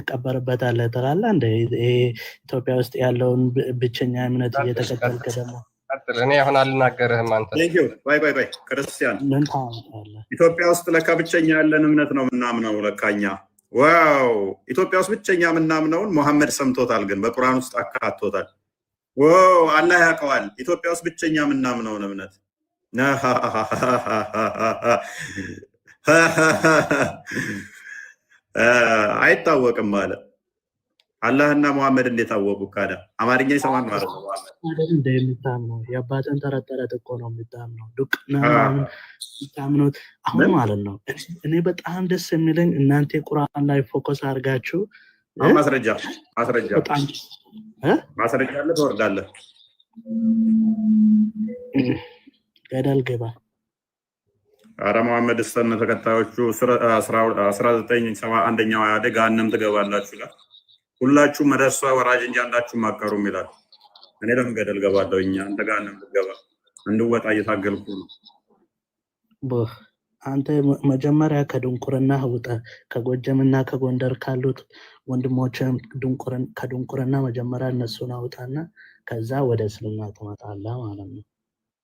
ትቀበርበታለህ ትላለህ እንደ ኢትዮጵያ ውስጥ ያለውን ብቸኛ እምነት እየተከተልክ ደግሞ እኔ አሁን አልናገርህም አንተ ባይ ክርስቲያን ኢትዮጵያ ውስጥ ለካ ብቸኛ ያለን እምነት ነው ምናምነው ለካኛ ዋው ኢትዮጵያ ውስጥ ብቸኛ ምናምነውን መሐመድ ሰምቶታል ግን በቁርአን ውስጥ አካቶታል ዋው አላህ ያውቀዋል ኢትዮጵያ ውስጥ ብቸኛ ምናምነውን እምነት አይታወቅም ማለት አላህና መሐመድ እንዴት አወቁ ካለ አማርኛ ይሰማል ማለት ነው ማለት እንደምታምነው የአባትን ተረት እኮ ነው የምታምነው ዱቅና የምታምኑት አሁን ማለት ነው እኔ በጣም ደስ የሚለኝ እናንተ ቁርአን ላይ ፎከስ አድርጋችሁ ማስረጃ አለ ትወርዳለህ ገደል ግባ አረ መሐመድ ሰነ ተከታዮቹ 1971ኛው አያደ ገሃነም ትገባላችሁ ይላል ሁላችሁ መደርሷ ወራጅ እንጂ አንዳችሁም አቀሩም ይላል እኔ ለምን ገደል ገባለሁ እኛ አንተ ገሃነም ትገባ እንድወጣ እየታገልኩ ነው አንተ መጀመሪያ ከድንቁርና ውጣ ከጎጀምና ከጎንደር ካሉት ወንድሞችም ከድንቁርና መጀመሪያ እነሱን አውጣና ከዛ ወደ እስልምና ትመጣለህ ማለት ነው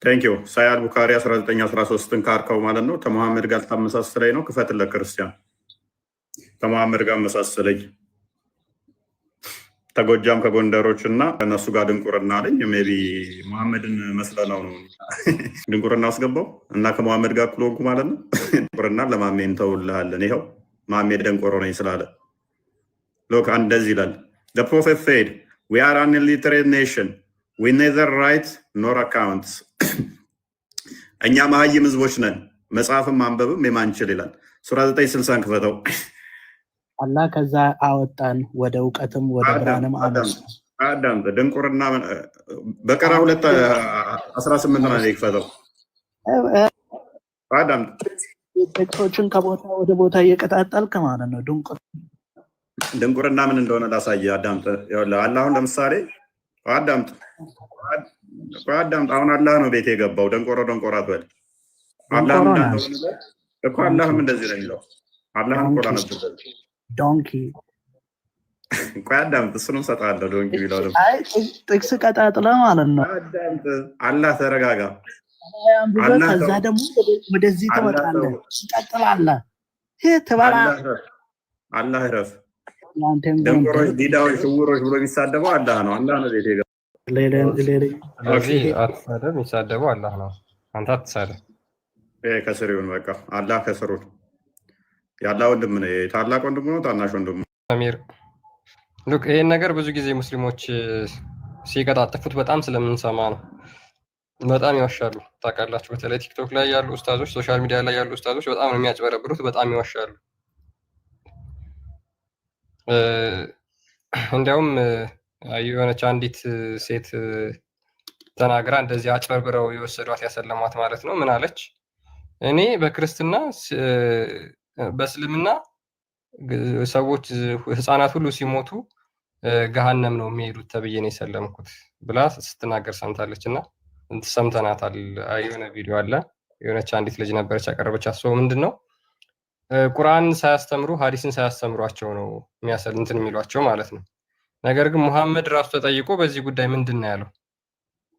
ቴንክ ዩ ሳያድ ቡኻሪ 1913ን ካርከው ማለት ነው ከመሐመድ ጋር ታመሳሰለኝ ነው ክፈትለ ክርስቲያን ከመሐመድ ጋር መሳሰለኝ ተጎጃም ከጎንደሮችና እነሱ ጋር ድንቁርና አለኝ ሜቢ መሐመድን መስለናው ነው ድንቁርና አስገባው እና ከመሐመድ ጋር ኩሎንኩ ማለት ነው ድንቁርና ለማሜን ተውልሃለን ይሄው ማሜ ደንቆሮ ነኝ ስላለ ሎክ እንደዚህ ይላል the prophet said we are an illiterate nation we neither write nor accounts እኛ መሀይም ህዝቦች ነን መጽሐፍም ማንበብም የማንችል ይላል ሱራ 960 ክፈተው አላህ ከዛ አወጣን ወደ እውቀትም ወደ ብርሃንም አዳም ድንቁርና በቀራ 2:18 ነው ይክፈተው አዳም ጥቅሶችን ከቦታ ወደ ቦታ እየቀጣጣልክ ማለት ነው ድንቁርና ምን እንደሆነ ላሳየ አዳምጥ አላሁን ለምሳሌ አዳምጥ አሁን አላህ ነው ቤት የገባው ደንቆሮ አትበል አላህም እንደዚህ ነው የሚለው አላህም ቁርአን ነው ዶንኪ ቆይ አዳምጥ እሱንም ሰጣለሁ ዶንኪ ቢለው አይ ጥቅስ ቀጣጥለ ማለት ነው አዳምጥ አላህ ተረጋጋ ከዛ ደግሞ ወደዚህ ትመጣለህ ትቀጥላለህ ይሄ ተባላ አላህ ረፍ ደንቆሮች ዲዳዎች ሽውሮች ብሎ የሚሳደበው አላህ ነው ቤት የገባው እዚህ አትሳደብ የሚሳደበው አላህ ነው አንተ አትሳደብ ከስሪውን በቃ አላህ ከስሩን ያላ ወንድም ነው ታላቅ ወንድም ነው ታናሽ ወንድም አሚር ሉክ ይሄን ነገር ብዙ ጊዜ ሙስሊሞች ሲቀጣጥፉት በጣም ስለምንሰማ ነው በጣም ይዋሻሉ ታውቃላችሁ በተለይ ቲክቶክ ላይ ያሉ ኡስታዞች ሶሻል ሚዲያ ላይ ያሉ ኡስታዞች በጣም ነው የሚያጭበረብሩት በጣም ይዋሻሉ እንዲያውም የሆነች አንዲት ሴት ተናግራ እንደዚህ አጭበርብረው የወሰዷት ያሰለሟት ማለት ነው ምን አለች እኔ በክርስትና በእስልምና ሰዎች ህፃናት ሁሉ ሲሞቱ ገሃነም ነው የሚሄዱት ተብዬ ነው የሰለምኩት ብላ ስትናገር ሰምታለች እና ሰምተናታል የሆነ ቪዲዮ አለ የሆነች አንዲት ልጅ ነበረች ያቀረበቻት ሰው ምንድነው ቁርአን ሳያስተምሩ ሐዲስን ሳያስተምሯቸው ነው እንትን የሚሏቸው ማለት ነው ነገር ግን መሐመድ ራሱ ተጠይቆ በዚህ ጉዳይ ምንድነው ያለው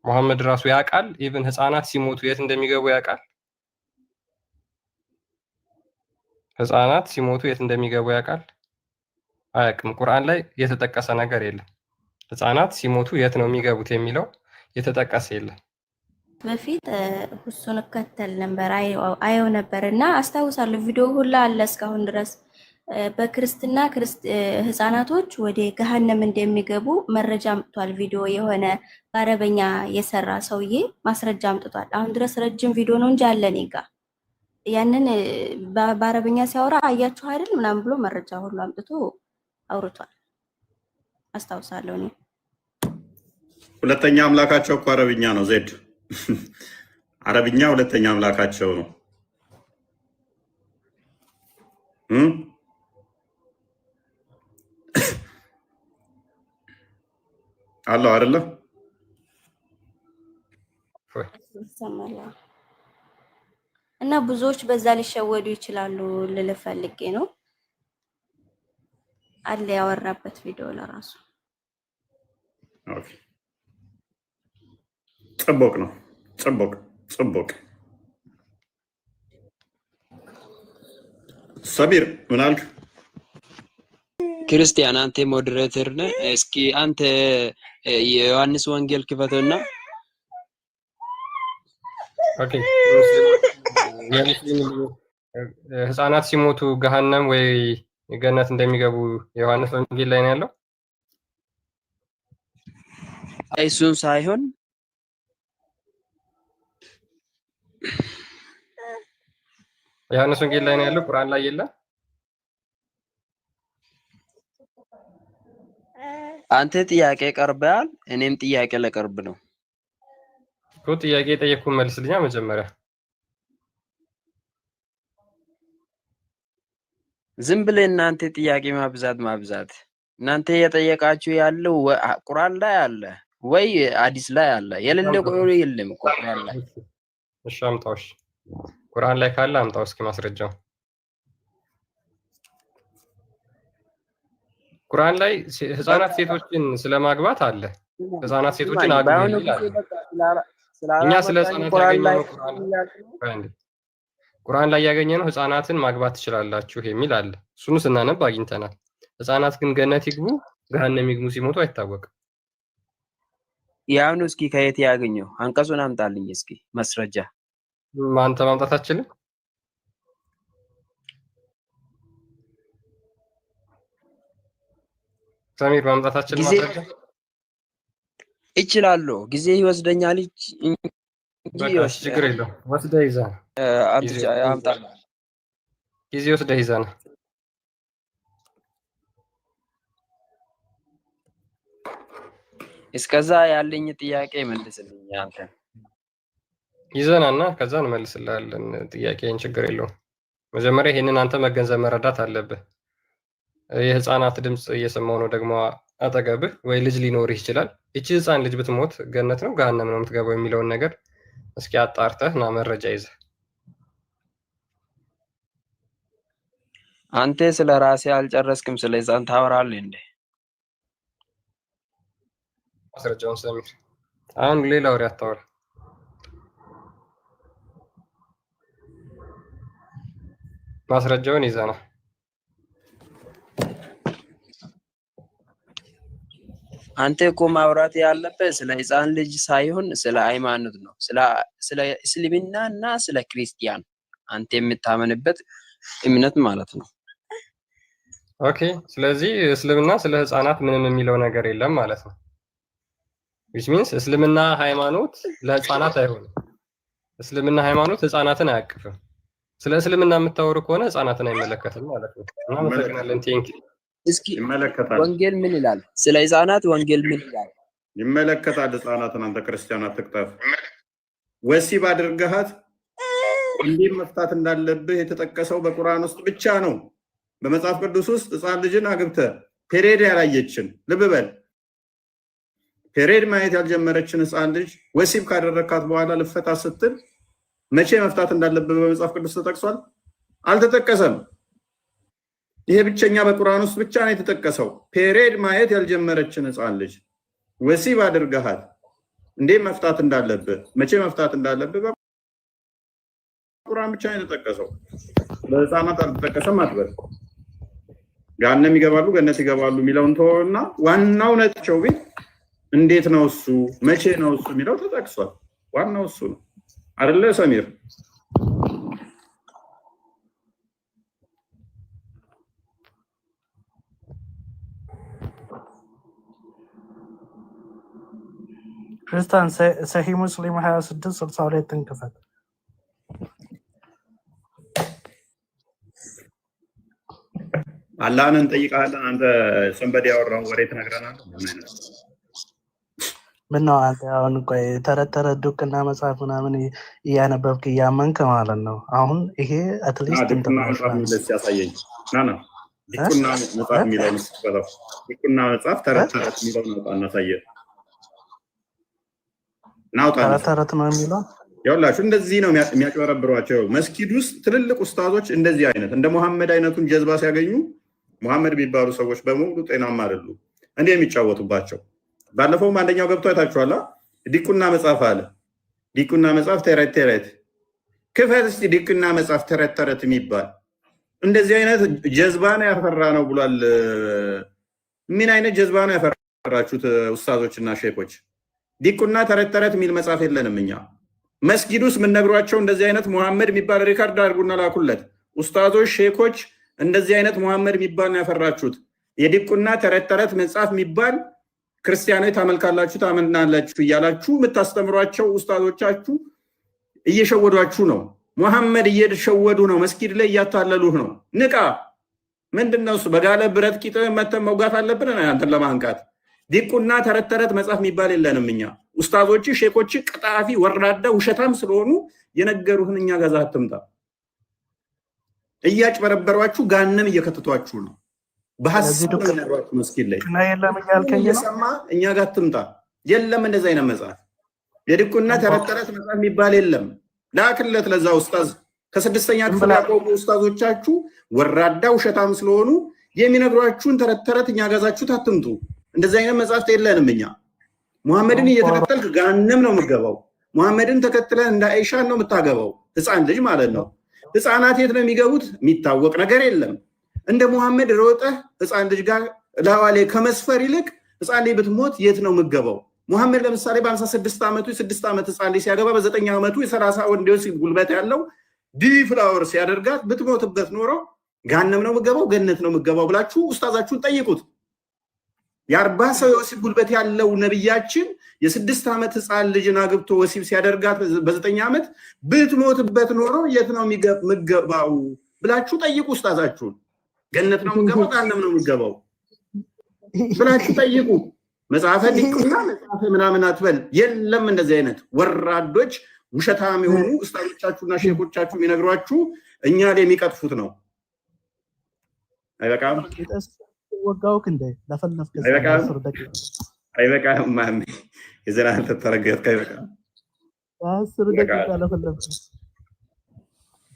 መሐመድ ራሱ ያውቃል ኢቭን ህፃናት ሲሞቱ የት እንደሚገቡ ያውቃል ህፃናት ሲሞቱ የት እንደሚገቡ ያውቃል አያውቅም ቁርአን ላይ የተጠቀሰ ነገር የለም ህፃናት ሲሞቱ የት ነው የሚገቡት የሚለው የተጠቀሰ የለም በፊት ሁሱን ከተል ነበር አየው ነበርና አስታውሳለሁ ቪዲዮ ሁላ አለ እስካሁን ድረስ በክርስትና ህፃናቶች ወደ ገሃነም እንደሚገቡ መረጃ አምጥቷል ቪዲዮ የሆነ በአረበኛ የሰራ ሰውዬ ማስረጃ አምጥቷል አሁን ድረስ ረጅም ቪዲዮ ነው እንጂ አለ እኔ ጋር ያንን በአረበኛ ሲያወራ አያችሁ አይደል ምናምን ብሎ መረጃ ሁሉ አምጥቶ አውርቷል አስታውሳለሁ እኔ ሁለተኛ አምላካቸው እኮ አረብኛ ነው ዜድ አረብኛ ሁለተኛ አምላካቸው ነው አላህ አይደለ እና ብዙዎች በዛ ሊሸወዱ ይችላሉ ልልፈልጌ ነው አለ ያወራበት ቪዲዮ ለራሱ ኦኬ ጽቦቅ ነው ጽቦቅ ሰቢር ምን አልክ? ክርስቲያን አንተ ሞዴሬተር ነህ። እስኪ አንተ የዮሐንስ ወንጌል ክፈተውና ኦኬ ህፃናት ሲሞቱ ገሃነም ወይ ገነት እንደሚገቡ ዮሐንስ ወንጌል ላይ ነው ያለው። እሱን ሳይሆን ዮሐንስ ወንጌል ላይ ነው ያለው፣ ቁርአን ላይ የለም። አንተ ጥያቄ ቀርበሃል፣ እኔም ጥያቄ ለቀርብ ነው እኮ። ጥያቄ ጠየቅኩህ መልስልኛ መጀመሪያ። ዝም ብለህ እናንተ ጥያቄ ማብዛት እናንተ የጠየቃችሁ ያለው ቁርአን ላይ አለ ወይ ሐዲስ ላይ አለ? የሌለ ቆይ የለም እኮ ቁርአን ላይ። እሺ አምጣው። እሺ ቁርአን ላይ ካለ አምጣው እስኪ ማስረጃው። ቁርአን ላይ ህፃናት ሴቶችን ስለማግባት አለ። ህፃናት ሴቶችን አግቡ ይላል። እኛ ስለ ህፃናት ያገኘነው ቁርአን ላይ ያገኘነው ህፃናትን ማግባት ትችላላችሁ የሚል አለ። እሱን ስናነብ አግኝተናል። ህፃናት ግን ገነት ይግቡ ገሃነም ይግቡ ሲሞቱ አይታወቅም። ያውን እስኪ ከየት ያገኘው አንቀጹን አምጣልኝ እስኪ ማስረጃ። አንተ ማምጣት አትችልም? ሰሚር ማምጣት አትችልም? ማስረጃ እችላለሁ፣ ጊዜ ይወስደኛል እንጂ ችግር የለውም። ወስደህ ይዘህ አምጣ። ጊዜ ወስደህ ይዘህ ነው። እስከዛ ያለኝ ጥያቄ መልስልኝ አንተ። ይዘናና ከዛ እንመልስልሃለን ጥያቄን። ችግር የለውም። መጀመሪያ ይሄንን አንተ መገንዘብ መረዳት አለብህ። የህፃናት ድምጽ እየሰማው ነው ደግሞ አጠገብህ፣ ወይ ልጅ ሊኖርህ ይችላል። እቺ ህፃን ልጅ ብትሞት ገነት ነው ገሃነም ነው የምትገባው የሚለውን ነገር እስኪ አጣርተህ እና መረጃ ይዘህ። አንተ ስለ ራሴ አልጨረስክም፣ ስለ ህፃን ታወራለህ እንዴ? ማስረጃውን ሰሚር፣ አሁን ሌላ ወሬ አታወራ። ማስረጃውን ይዘና አንተ እኮ ማውራት ያለበት ስለ ህፃን ልጅ ሳይሆን ስለ ሃይማኖት ነው። ስለ እስልምናና ስለ ክርስቲያን አንተ የምታመንበት እምነት ማለት ነው። ኦኬ፣ ስለዚህ እስልምና ስለ ህፃናት ምንም የሚለው ነገር የለም ማለት ነው። which means እስልምና ሃይማኖት ለህፃናት አይሆንም። እስልምና ሃይማኖት ህፃናትን አያቅፍም። ስለ እስልምና የምታወሩ ከሆነ ህፃናትን አይመለከትም ማለት ነው። እናመሰግናለን። ቴንክ እስኪ ወንጌል ምን ይላል? ስለ ህፃናት ወንጌል ምን ይላል? ይመለከታል። ህፃናትን አንተ ክርስቲያን አትቅጠፍ። ወሲብ አድርገሃት እንዴት መፍታት እንዳለብህ የተጠቀሰው በቁርአን ውስጥ ብቻ ነው። በመጽሐፍ ቅዱስ ውስጥ ህፃን ልጅን አግብተህ ፔሬድ ያላየችን ልብ በል፣ ፔሬድ ማየት ያልጀመረችን ህፃን ልጅ ወሲብ ካደረካት በኋላ ልፈታ ስትል መቼ መፍታት እንዳለብህ በመጽሐፍ ቅዱስ ተጠቅሷል? አልተጠቀሰም። ይሄ ብቸኛ በቁርአን ውስጥ ብቻ ነው የተጠቀሰው። ፔሬድ ማየት ያልጀመረችን ህፃን ልጅ ወሲብ አድርገሃት እንዴት መፍታት እንዳለብህ መቼ መፍታት እንዳለብህ በቁርአን ብቻ ነው የተጠቀሰው። ለህፃናት አልተጠቀሰም አትበል። ገሃነም ይገባሉ ገነት ይገባሉ የሚለውን ተወውና ዋናው ነጥቸው ቤት እንዴት ነው እሱ መቼ ነው እሱ የሚለው ተጠቅሷል። ዋናው እሱ ነው አይደለ ሰሚር? ክርስቲያን ሰሂህ ሙስሊም 2662 እንክፈት። አላህን እንጠይቃለን። አንተ ሰንበዲ ያወራውን ወሬ ትነግረናለህ። ምን ነው አንተ አሁን ቆይ ተረተረ ዱቅና መጽሐፍ ምናምን እያነበብክ እያመንክ ማለት ነው። አሁን ይሄ አትሊስት ዲቁና መጽሐፍ የሚለስ ያሳየኝ ናና ዲቁና መጽሐፍ የሚለውን ስበለው ዲቁና መጽሐፍ ተረት ተረት የሚለውን ነው እናሳየህ። ናውጣ ተረት ነው የሚለው ያውላችሁ እንደዚህ ነው የሚያጭበረብሯቸው። መስጊድ ውስጥ ትልልቅ ኡስታዞች እንደዚህ አይነት እንደ መሐመድ አይነቱን ጀዝባ ሲያገኙ ሙሐመድ የሚባሉ ሰዎች በሙሉ ጤናማ አይደሉም። እንዲህ የሚጫወቱባቸው ባለፈውም አንደኛው ገብቶ አይታችኋላ። ዲቁና መጽሐፍ አለ። ዲቁና መጽሐፍ ተረት ተረት ክፈት እስቲ ዲቁና መጽሐፍ ተረት ተረት የሚባል እንደዚህ አይነት ጀዝባ ነው ያፈራ ነው ብሏል። ምን አይነት ጀዝባ ነው ያፈራችሁት ኡስታዞችና ሼኮች? ዲቁና ተረት ተረት የሚል መጽሐፍ የለንም እኛ። መስጊድ ውስጥ የምንነግሯቸው እንደዚህ አይነት ሙሐመድ የሚባል ሪካርድ አድርጉና ላኩለት። ኡስታዞች፣ ሼኮች እንደዚህ አይነት ሙሐመድ የሚባል ነው ያፈራችሁት። የዲቁና ተረት ተረት መጽሐፍ የሚባል ክርስቲያኖች ታመልካላችሁ ታመናላችሁ እያላችሁ የምታስተምሯቸው ኡስታዞቻችሁ እየሸወዷችሁ ነው። ሙሐመድ እየሸወዱ ነው። መስጊድ ላይ እያታለሉህ ነው። ንቃ። ምንድነው እሱ? በጋለ ብረት ቂጥ መተን መውጋት አለብን አንተን ለማንቃት። ዲቁና ተረት ተረት መጽሐፍ የሚባል የለንም እኛ። ኡስታዞች፣ ሼኮች ቅጣፊ፣ ወራዳ፣ ውሸታም ስለሆኑ የነገሩህን እኛ ጋዛ አትምጣ። እያጭበረበሯችሁ ጋንም እየከተቷችሁ ነው። በሐሰት ነው ያሏችሁ መስጊድ ላይ እየሰማ እኛ ጋር አትምጣ። የለም እንደዚህ አይነት መጽሐፍ የዲቁና ተረት ተረት መጽሐፍ የሚባል የለም። ላክለት ለዛ ኡስታዝ። ከስድስተኛ ክፍል ያቆሙ ኡስታዞቻችሁ ወራዳ ውሸታም ስለሆኑ የሚነግሯችሁን ተረት ተረት እኛ ጋዛችሁት አትምጡ። እንደዚህ አይነት መጽሐፍት የለንም እኛ። ሙሐመድን እየተከተልክ ጋንም ነው የምትገባው። ሙሐመድን ተከትለን እንደ አይሻን ነው የምታገባው። ህፃን ልጅ ማለት ነው። ህፃናት የት ነው የሚገቡት? የሚታወቅ ነገር የለም። እንደ ሙሐመድ ሮጠህ ህፃን ልጅ ጋር ላዋሌ ከመስፈር ይልቅ ህፃን ልጅ ብትሞት የት ነው የምትገባው? ሙሐመድ ለምሳሌ በ56 ዓመቱ የ6 ዓመት ህፃን ልጅ ሲያገባ በ9 ዓመቱ የ30 ወንዶች ጉልበት ያለው ዲፍላወር ሲያደርጋት ብትሞትበት ኖሮ ጋነም ነው የምትገባው ገነት ነው የምትገባው ብላችሁ ኡስታዛችሁን ጠይቁት። የ40 ሰው የወሲብ ጉልበት ያለው ነብያችን የ6 ዓመት ህፃን ልጅን አግብቶ ወሲብ ሲያደርጋት በ9 ዓመት ብትሞትበት ኖሮ የት ነው የምትገባው ብላችሁ ጠይቁ ኡስታዛችሁን። ገነት ነው የምትገባው ጋነም ነው የምትገባው ብላችሁ ጠይቁ። መጽሐፈ ዲቁና መጽሐፈ ምናምን አትበል። የለም እንደዚህ አይነት ወራዶች ውሸታም የሆኑ ኡስታዞቻችሁና ሼኮቻችሁ የሚነግሯችሁ እኛ ላይ የሚቀጥፉት ነው። አይበቃም? ወጋውክ እንደ ለፈለፍ አይበቃም? ማን የዘራን ተተረገጥ አይበቃም? 10 ደቂቃ ለፈለፍ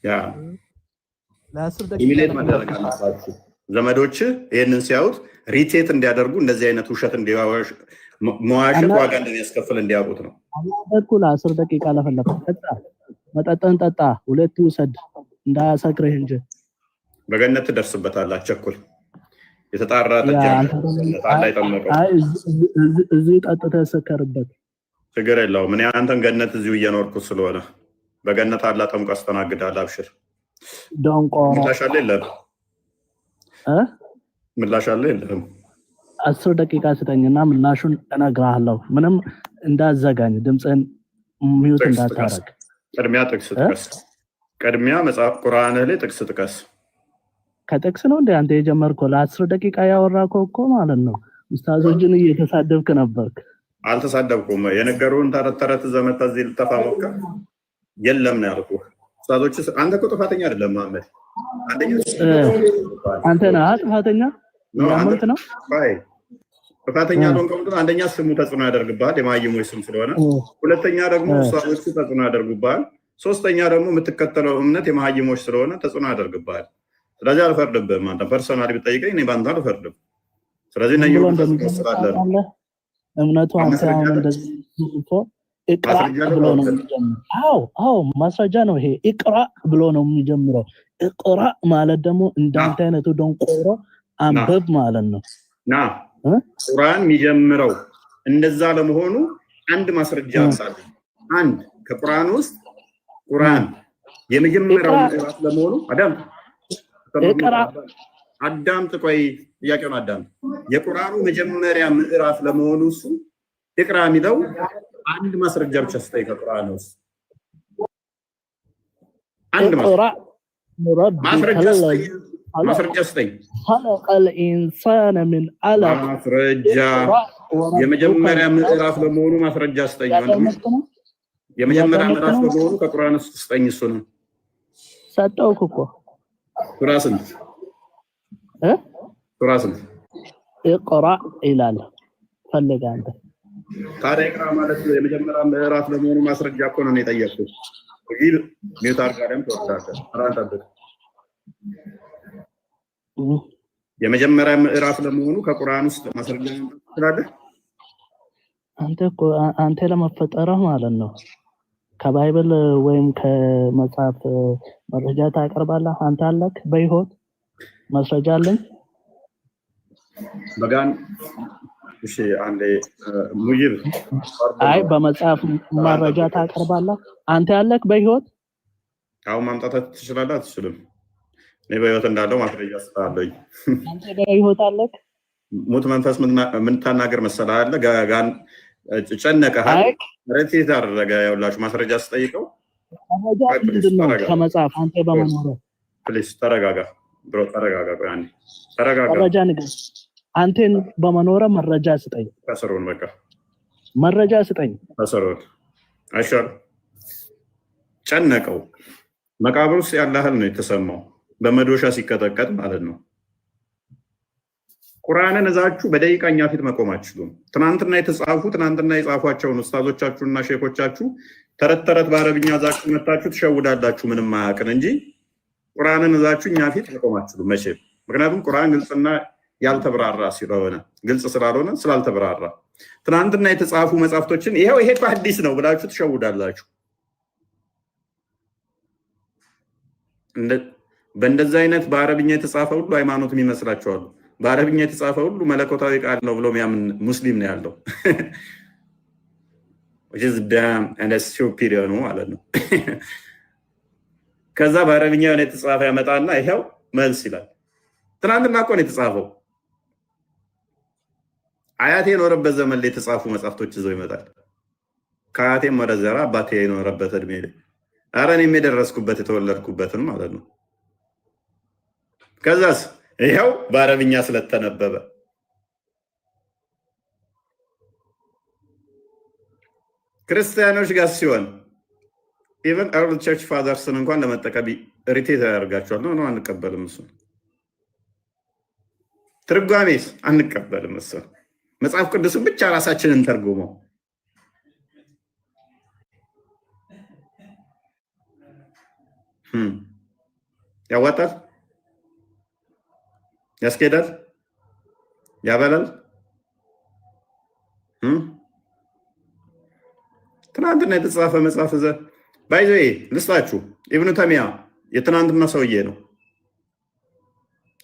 ያ ለ10 ደቂቃ ኢሚሌት ማድረግ አለባችሁ። ዘመዶች ይሄንን ሲያዩት ሪቴት እንዲያደርጉ እንደዚህ አይነት ውሸት እንዲዋሽ መዋሸት ዋጋ እንደሚያስከፍል እንዲያውቁት ነው። በኩል 10 ደቂቃ ለፈለፈ ጠጣ፣ መጠጥን ጠጣ፣ ሁለት ውሰድ እንዳያሰክርህ እንጂ በገነት ትደርስበታለህ። አትቸኩል። የተጣራ ጠጅ አለ አይጠመቀው። እዚህ ጠጥተህ ሰከርበት። ችግር የለውም። እኔ አንተን ገነት እዚሁ እየኖርኩት ስለሆነ በገነት አላ ጠምቆ አስተናግዳለሁ። አብሽር። ዶንቆ ምላሽ አለ የለም? ምላሽ አለ የለም? 10 ደቂቃ ስጠኝና ምላሹን እነግርሃለሁ። ምንም እንዳዘጋኝ ድምፅን ሚውት እንዳታረግ። ቅድሚያ ጥቅስ ጥቀስ። ቅድሚያ መጽሐፍ ቁርአን ላይ ጥቅስ ጥቀስ። ከጥቅስ ነው እንደ አንተ የጀመርከው? ለ10 ደቂቃ ያወራከው እኮ ማለት ነው። ኡስታዞችን እየተሳደብክ ነበርክ። አልተሳደብኩም። የነገሩን ተረት ተረት ዘመታ እዚህ ልጠፋ ሞከር። የለም ነው ያልኩህ። ኡስታዞች አንተ እኮ ጥፋተኛ አይደለም መሐመድ። አንተ ነህ ጥፋተኛ። ያመንት ነው ጥፋተኛ ነው። አንደኛ ስሙ ተጽዕኖ ያደርግብሃል፣ የማይሞይ ስም ስለሆነ። ሁለተኛ ደግሞ ኡስታዞቹ ተጽዕኖ ያደርጉብሃል። ሶስተኛ ደግሞ የምትከተለው እምነት የማይሞች ስለሆነ ተጽዕኖ ያደርግብሃል። ስለዚህ አልፈርድብህም። አንተ ፐርሰናሊ ብትጠይቀኝ እኔ ባንተ አልፈርድም። ስለዚህ ነኝ መስላለን እምነቱ አንተ አሁን እንደዚህ እኮ ኢቅራ ብሎ ነው የሚጀምረው። አዎ ማስረጃ ነው ይሄ። ኢቅራ ብሎ ነው የሚጀምረው። ኢቅራ ማለት ደግሞ እንዳንተ አይነቱ ደንቆሮ አንበብ ማለት ነው። ና ቁርአን የሚጀምረው እንደዛ ለመሆኑ አንድ ማስረጃ አሳለ። አንድ ከቁርአን ውስጥ ቁርአን የመጀመሪያው ምዕራፍ ለመሆኑ አዳምጥ። ቆይ ጥያቄውን አዳምጥ። የቁርአኑ መጀመሪያ ምዕራፍ ለመሆኑ እሱ ኢቅራ የሚለው አንድ ማስረጃ ብቻ ስጠኝ። ከቁርአን ውስጥ አንድ ማስረጃ ስጠኝ። خلقል ኢንሳነ ሚን አለቅ ማስረጃ የመጀመሪያ ምዕራፍ ለመሆኑ ማስረጃ ስጠኝ። የመጀመሪያ ምዕራፍ ለመሆኑ ከቁርአን ውስጥ ስጠኝ። እሱ ነው ሰጠውክ እኮ። ሱራ ስንት? ሱራ ስንት? ኢቅራ ይላል። ፈልግ አንተ። ታዲያ ኢቅራ ማለት የመጀመሪያ ምዕራፍ ለመሆኑ ማስረጃ እኮ ነው የጠየቅኩት። ይህ ሜታር ጋርም ተወዳደ አራንታበት የመጀመሪያ ምዕራፍ ለመሆኑ ከቁርአን ውስጥ ማስረጃ ትችላለህ? አንተ ለመፈጠረህ ማለት ነው ከባይብል ወይም ከመጽሐፍ መረጃ ታቀርባለህ? አንተ አለክ በህይወት ማስረጃ አለኝ? በጋን እሺ፣ አንዴ ሙይብ አይ በመጽሐፍ መረጃ ታቀርባለህ? አንተ ያለክ በህይወት አሁን ማምጣት ትችላለህ? አትችልም? እኔ በህይወት እንዳለው ማስረጃ ስላለኝ። አንተ በህይወት አለክ? ሙት መንፈስ ምን ታናገር መሰለህ አለ ጋን ጨነቀሃል። ረቴት አደረገ። ያውላችሁ ማስረጃ ስጠይቀው መረጃ ምንድነው? ከመጽሐፍ አንተ በመኖር ፕሊስ ተረጋጋ ብሮ፣ ተረጋጋ። አንዴ ተረጋጋ። መረጃ ንገር። አንተን በመኖር መረጃ ስጠኝ። ከስሩን በቃ መረጃ ስጠኝ። ከስሩን አይሻል። ጨነቀው። መቃብር ውስጥ ያለ እህል ነው የተሰማው፣ በመዶሻ ሲቀጠቀጥ ማለት ነው። ቁርአንን እዛችሁ በደቂቃ እኛ ፊት መቆም አትችሉም። ትናንትና የጻፏቸውን ኡስታዞቻችሁና ሼኮቻችሁ ተረት ተረት በአረብኛ እዛችሁ መታችሁ ትሸውዳላችሁ፣ ምንም አያውቅን እንጂ ቁርአንን እዛችሁ እኛ ፊት መቆም አትችሉም መቼም። ምክንያቱም ቁርአን ግልጽና ያልተብራራ ስለሆነ፣ ግልጽ ስላልሆነ ስላልተብራራ ትናንትና የተጻፉ መጽሐፍቶችን ይሄ እኮ አዲስ ነው ብላችሁ ትሸውዳላችሁ። በእንደዚህ አይነት በአረብኛ የተጻፈ ሁሉ ሃይማኖት ይመስላችኋል። በአረብኛ የተጻፈ ሁሉ መለኮታዊ ቃል ነው ብሎ የሚያምን ሙስሊም ነው ያለው። which is damn and that's stupid ነው ማለት ነው። ከዛ በአረብኛ የተጻፈ ያመጣና ይሄው መልስ ይላል። ትናንትና እኮ ነው የተጻፈው። አያቴ የኖረበት ዘመን ላይ የተጻፉ መጽሐፍቶች ይዘው ይመጣል። ከአያቴም ወደ ዘራ አባቴ የኖረበት እድሜ ላይ ኧረ እኔም የደረስኩበት የተወለድኩበትን ማለት ነው። ከዛስ ይሄው በአረብኛ ስለተነበበ ክርስቲያኖች ጋር ሲሆን ኢቨን አርል ቸርች ፋዘርስን እንኳን ለመጠቀም ሪቴት ያደርጋቸዋል። ነው አንቀበልም፣ እሱ ትርጓሜስ አንቀበልም፣ እሱ መጽሐፍ ቅዱስን ብቻ ራሳችንን ተርጉመው ያዋጣል፣ ያስኬዳል፣ ያበላል። ትናንትና የተጻፈ መጽሐፍ ዘ ባይዘ ልስጣችሁ። ኢብኑ ተሚያ የትናንትና ሰውዬ ነው።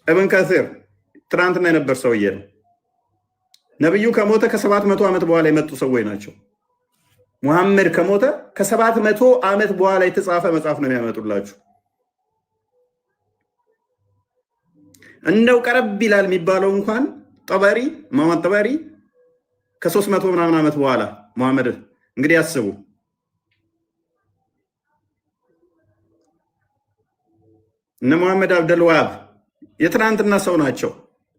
እብን ከሲር ትናንትና የነበር ሰውዬ ነው። ነብዩ ከሞተ ከ700 ዓመት በኋላ የመጡ ሰዎች ናቸው። ሙሐመድ ከሞተ ከ700 ዓመት በኋላ የተጻፈ መጽሐፍ ነው የሚያመጡላችሁ። እንደው ቀረብ ይላል የሚባለው እንኳን ጠበሪ ማማት ጠበሪ ከ300 ምናምን ዓመት በኋላ ሙሐመድ እንግዲህ ያስቡ። እነ ሙሐመድ አብደል ወሃብ የትናንትና ሰው ናቸው።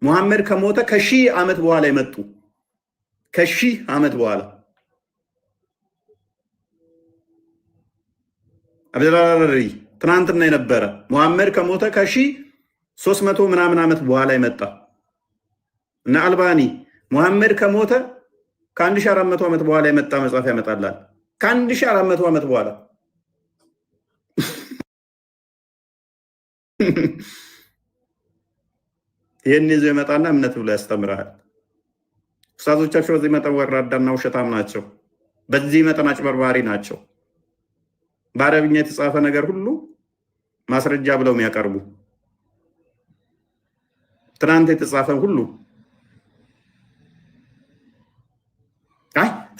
ሙሐመድ ከሞተ ከ1000 ዓመት በኋላ የመጡ ከ1000 ዓመት በኋላ አብደላሪ ትናንትና የነበረ ሙሐመድ ከሞተ ከ1300 ምናምን ዓመት በኋላ የመጣ እና አልባኒ ሙሐመድ ከሞተ ከ1400 ዓመት በኋላ የመጣ መጽሐፍ ያመጣላል። ከ1400 ዓመት በኋላ ይህን ይዞ የመጣና እምነት ብሎ ያስተምራል። ኡስታዞቻቸው በዚህ መጠን ወራዳና ውሸታም ናቸው። በዚህ መጠን አጭበርባሪ ናቸው። በአረብኛ የተጻፈ ነገር ሁሉ ማስረጃ ብለው የሚያቀርቡ ትናንት የተጻፈ ሁሉ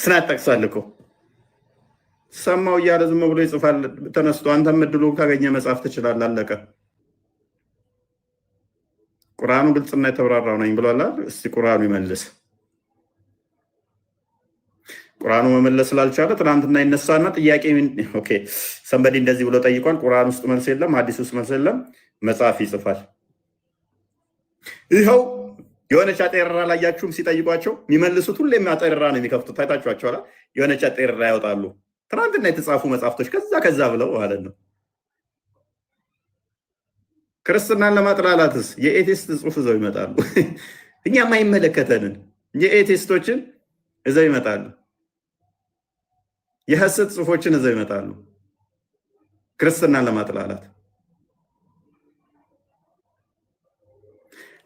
ስናት ጠቅሳል እኮ ሰማው እያለ ዝም ብሎ ይጽፋል ተነስቶ። አንተም እድሉ ካገኘ መጻፍ ትችላለህ። አለቀ። ቁርአኑ ግልጽና የተብራራው ነኝ ብሏል። እስቲ ቁርአኑ ይመልስ። ቁርአኑ መመለስ ስላልቻለ ትናንትና ይነሳና ጥያቄ ኦኬ ሰንበዲ እንደዚህ ብሎ ጠይቋል። ቁርአን ውስጥ መልስ የለም፣ ሐዲስ ውስጥ መልስ የለም። መጽሐፍ ይጽፋል። ይኸው የሆነች አጤራ ላያችሁም ሲጠይቋቸው የሚመልሱት ሁሌም አጤራ ነው የሚከፍቱት። ታይታችኋቸዋል። የሆነች አጤራ ያወጣሉ። ትናንትና የተጻፉ መጽሐፍቶች ከዛ ብለው ማለት ነው። ክርስትናን ለማጥላላትስ የኤቴስት ጽሑፍ ይዘው ይመጣሉ። እኛም አይመለከተንን የኤቴስቶችን ይዘው ይመጣሉ። የሐሰት ጽሑፎችን ይዘው ይመጣሉ ክርስትናን ለማጥላላት።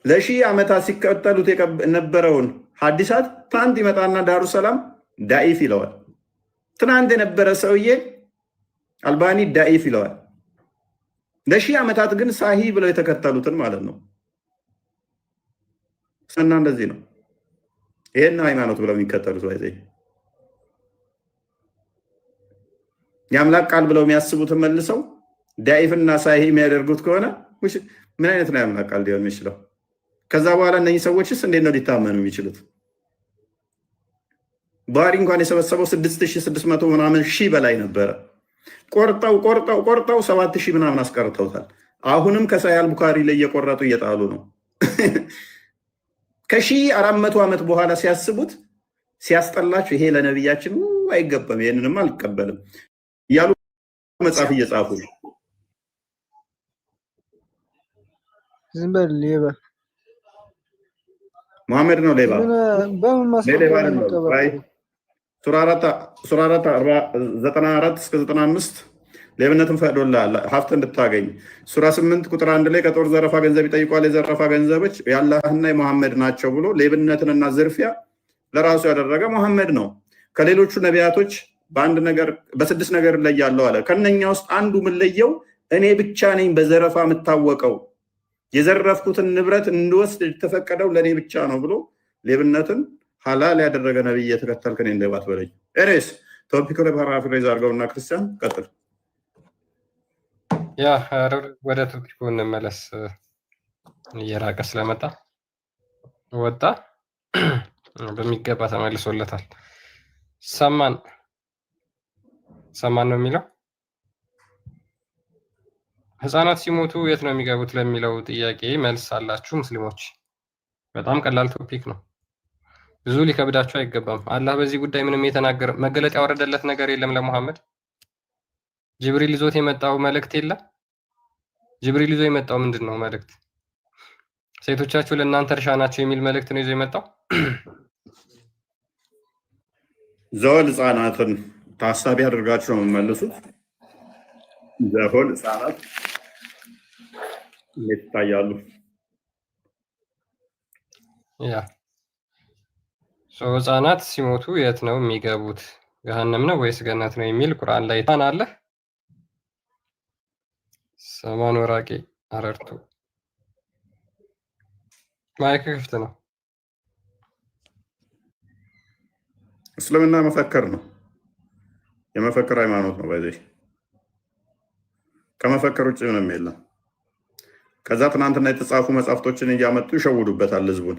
ለሺህ ዓመታት ሲከተሉት የነበረውን ሐዲሳት ትናንት ይመጣና ዳሩ ሰላም ዳኢፍ ይለዋል። ትናንት የነበረ ሰውዬ አልባኒ ዳኢፍ ይለዋል። ለሺህ ዓመታት ግን ሳሂ ብለው የተከተሉትን ማለት ነው። እና እንደዚህ ነው ይሄን ሃይማኖት ብለው የሚከተሉት ባይዘ የአምላክ ቃል ብለው የሚያስቡትን መልሰው ዳኢፍና ሳሂ የሚያደርጉት ከሆነ ምን አይነት ነው የአምላክ ቃል ሊሆን የሚችለው? ከዛ በኋላ እነኚህ ሰዎችስ እንዴት ነው ሊታመኑ የሚችሉት? ቡኻሪ እንኳን የሰበሰበው 6600 ምናምን ሺህ በላይ ነበረ። ቆርጠው 7000 ምናምን አስቀርተውታል። አሁንም ከሳሂህ ቡኻሪ ላይ እየቆረጡ እየጣሉ ነው። ከ1400 ዓመት በኋላ ሲያስቡት ሲያስጠላቸው ይሄ ለነቢያችን አይገባም፣ ይሄንንም አልቀበልም እያሉ መጽሐፍ እየጻፉ ነው። ዝም በል ሌባ መሐመድ ነው ሌባ። በምን ማስቀበል ነው? ሱራ 94 እስከ 95 ሌብነትን ፈቅዶልሃል ሀብት እንድታገኝ። ሱራ 8 ቁጥር 1 ላይ ከጦር ዘረፋ ገንዘብ ይጠይቋል፣ የዘረፋ ገንዘቦች የአላህና የመሐመድ ናቸው ብሎ ሌብነትንና ዝርፊያ ለራሱ ያደረገ መሐመድ ነው። ከሌሎቹ ነቢያቶች በ6 ነገር እለያለሁ አለ። ከነኛ ውስጥ አንዱ የምለየው እኔ ብቻ ነኝ በዘረፋ የምታወቀው፣ የዘረፍኩትን ንብረት እንድወስድ የተፈቀደው ለእኔ ብቻ ነው ብሎ ሌብነትን ሐላል ያደረገ ነብይ የተከተልክ እኔን ሌባ አትበለኝ። ኤሬስ ቶፒክ ላይ ፓራፍሬዝ አድርገውና ክርስቲያን ቀጥል። ያ ወደ ቶፒኩ እንመለስ። እየራቀ ስለመጣ ወጣ በሚገባ ተመልሶለታል። ሰማን ነው የሚለው ህፃናት ሲሞቱ የት ነው የሚገቡት ለሚለው ጥያቄ መልስ አላችሁ ሙስሊሞች? በጣም ቀላል ቶፒክ ነው። ብዙ ሊከብዳቸው አይገባም። አላህ በዚህ ጉዳይ ምንም የተናገረ መገለጥ ያወረደለት ነገር የለም ለሙሐመድ። ጅብሪል ይዞት የመጣው መልእክት የለም። ጅብሪል ይዞ የመጣው ምንድን ነው መልእክት? ሴቶቻችሁ ለእናንተ እርሻ ናቸው የሚል መልእክት ነው ይዞ የመጣው። ዘወል ህፃናትን ታሳቢ አድርጋችሁ ነው የምመልሱት። ዘወል ህፃናት እንዴት ይታያሉ? ያ ህፃናት ሲሞቱ የት ነው የሚገቡት? ገሃነም ነው ወይስ ገነት ነው የሚል ቁርአን ላይ ታን አለ። ሰማን ወራቂ አረርቱ ማይክ ክፍት ነው። እስልምና መፈክር ነው፣ የመፈክር ሃይማኖት ነው። በዚህ ከመፈክር ውጭ ምንም የለም። ከዛ ትናንትና የተጻፉ መጽሐፍቶችን እያመጡ ይሸውዱበታል ህዝቡን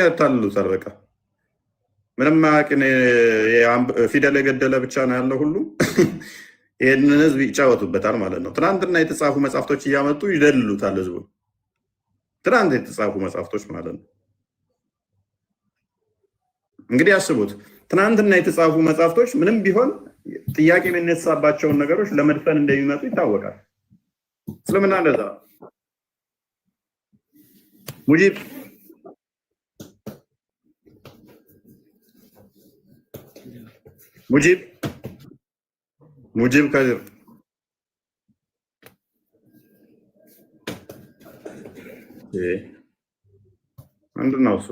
ያታልሉታል። በቃ ምንም ማያውቅን ፊደል የገደለ ብቻ ነው ያለው ሁሉ ይህንን ህዝብ ይጫወቱበታል ማለት ነው። ትናንትና የተጻፉ መጽሐፍቶች እያመጡ ይደልሉታል ህዝቡን። ትናንት የተጻፉ መጽሐፍቶች ማለት ነው። እንግዲህ አስቡት፣ ትናንትና የተጻፉ መጽሐፍቶች ምንም ቢሆን ጥያቄ የሚነሳባቸውን ነገሮች ለመድፈን እንደሚመጡ ይታወቃል። እስልምና እንደዛ ሙጂብ ከድር ምንድን ነው እሱ?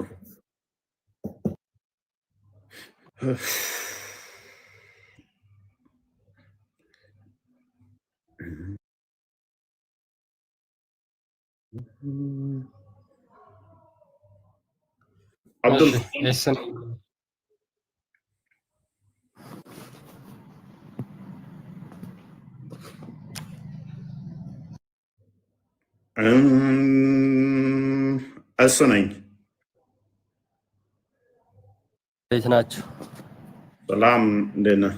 አብዱል እሱ ነኝ። እንዴት ናችሁ? ሰላም፣ እንዴት ነህ?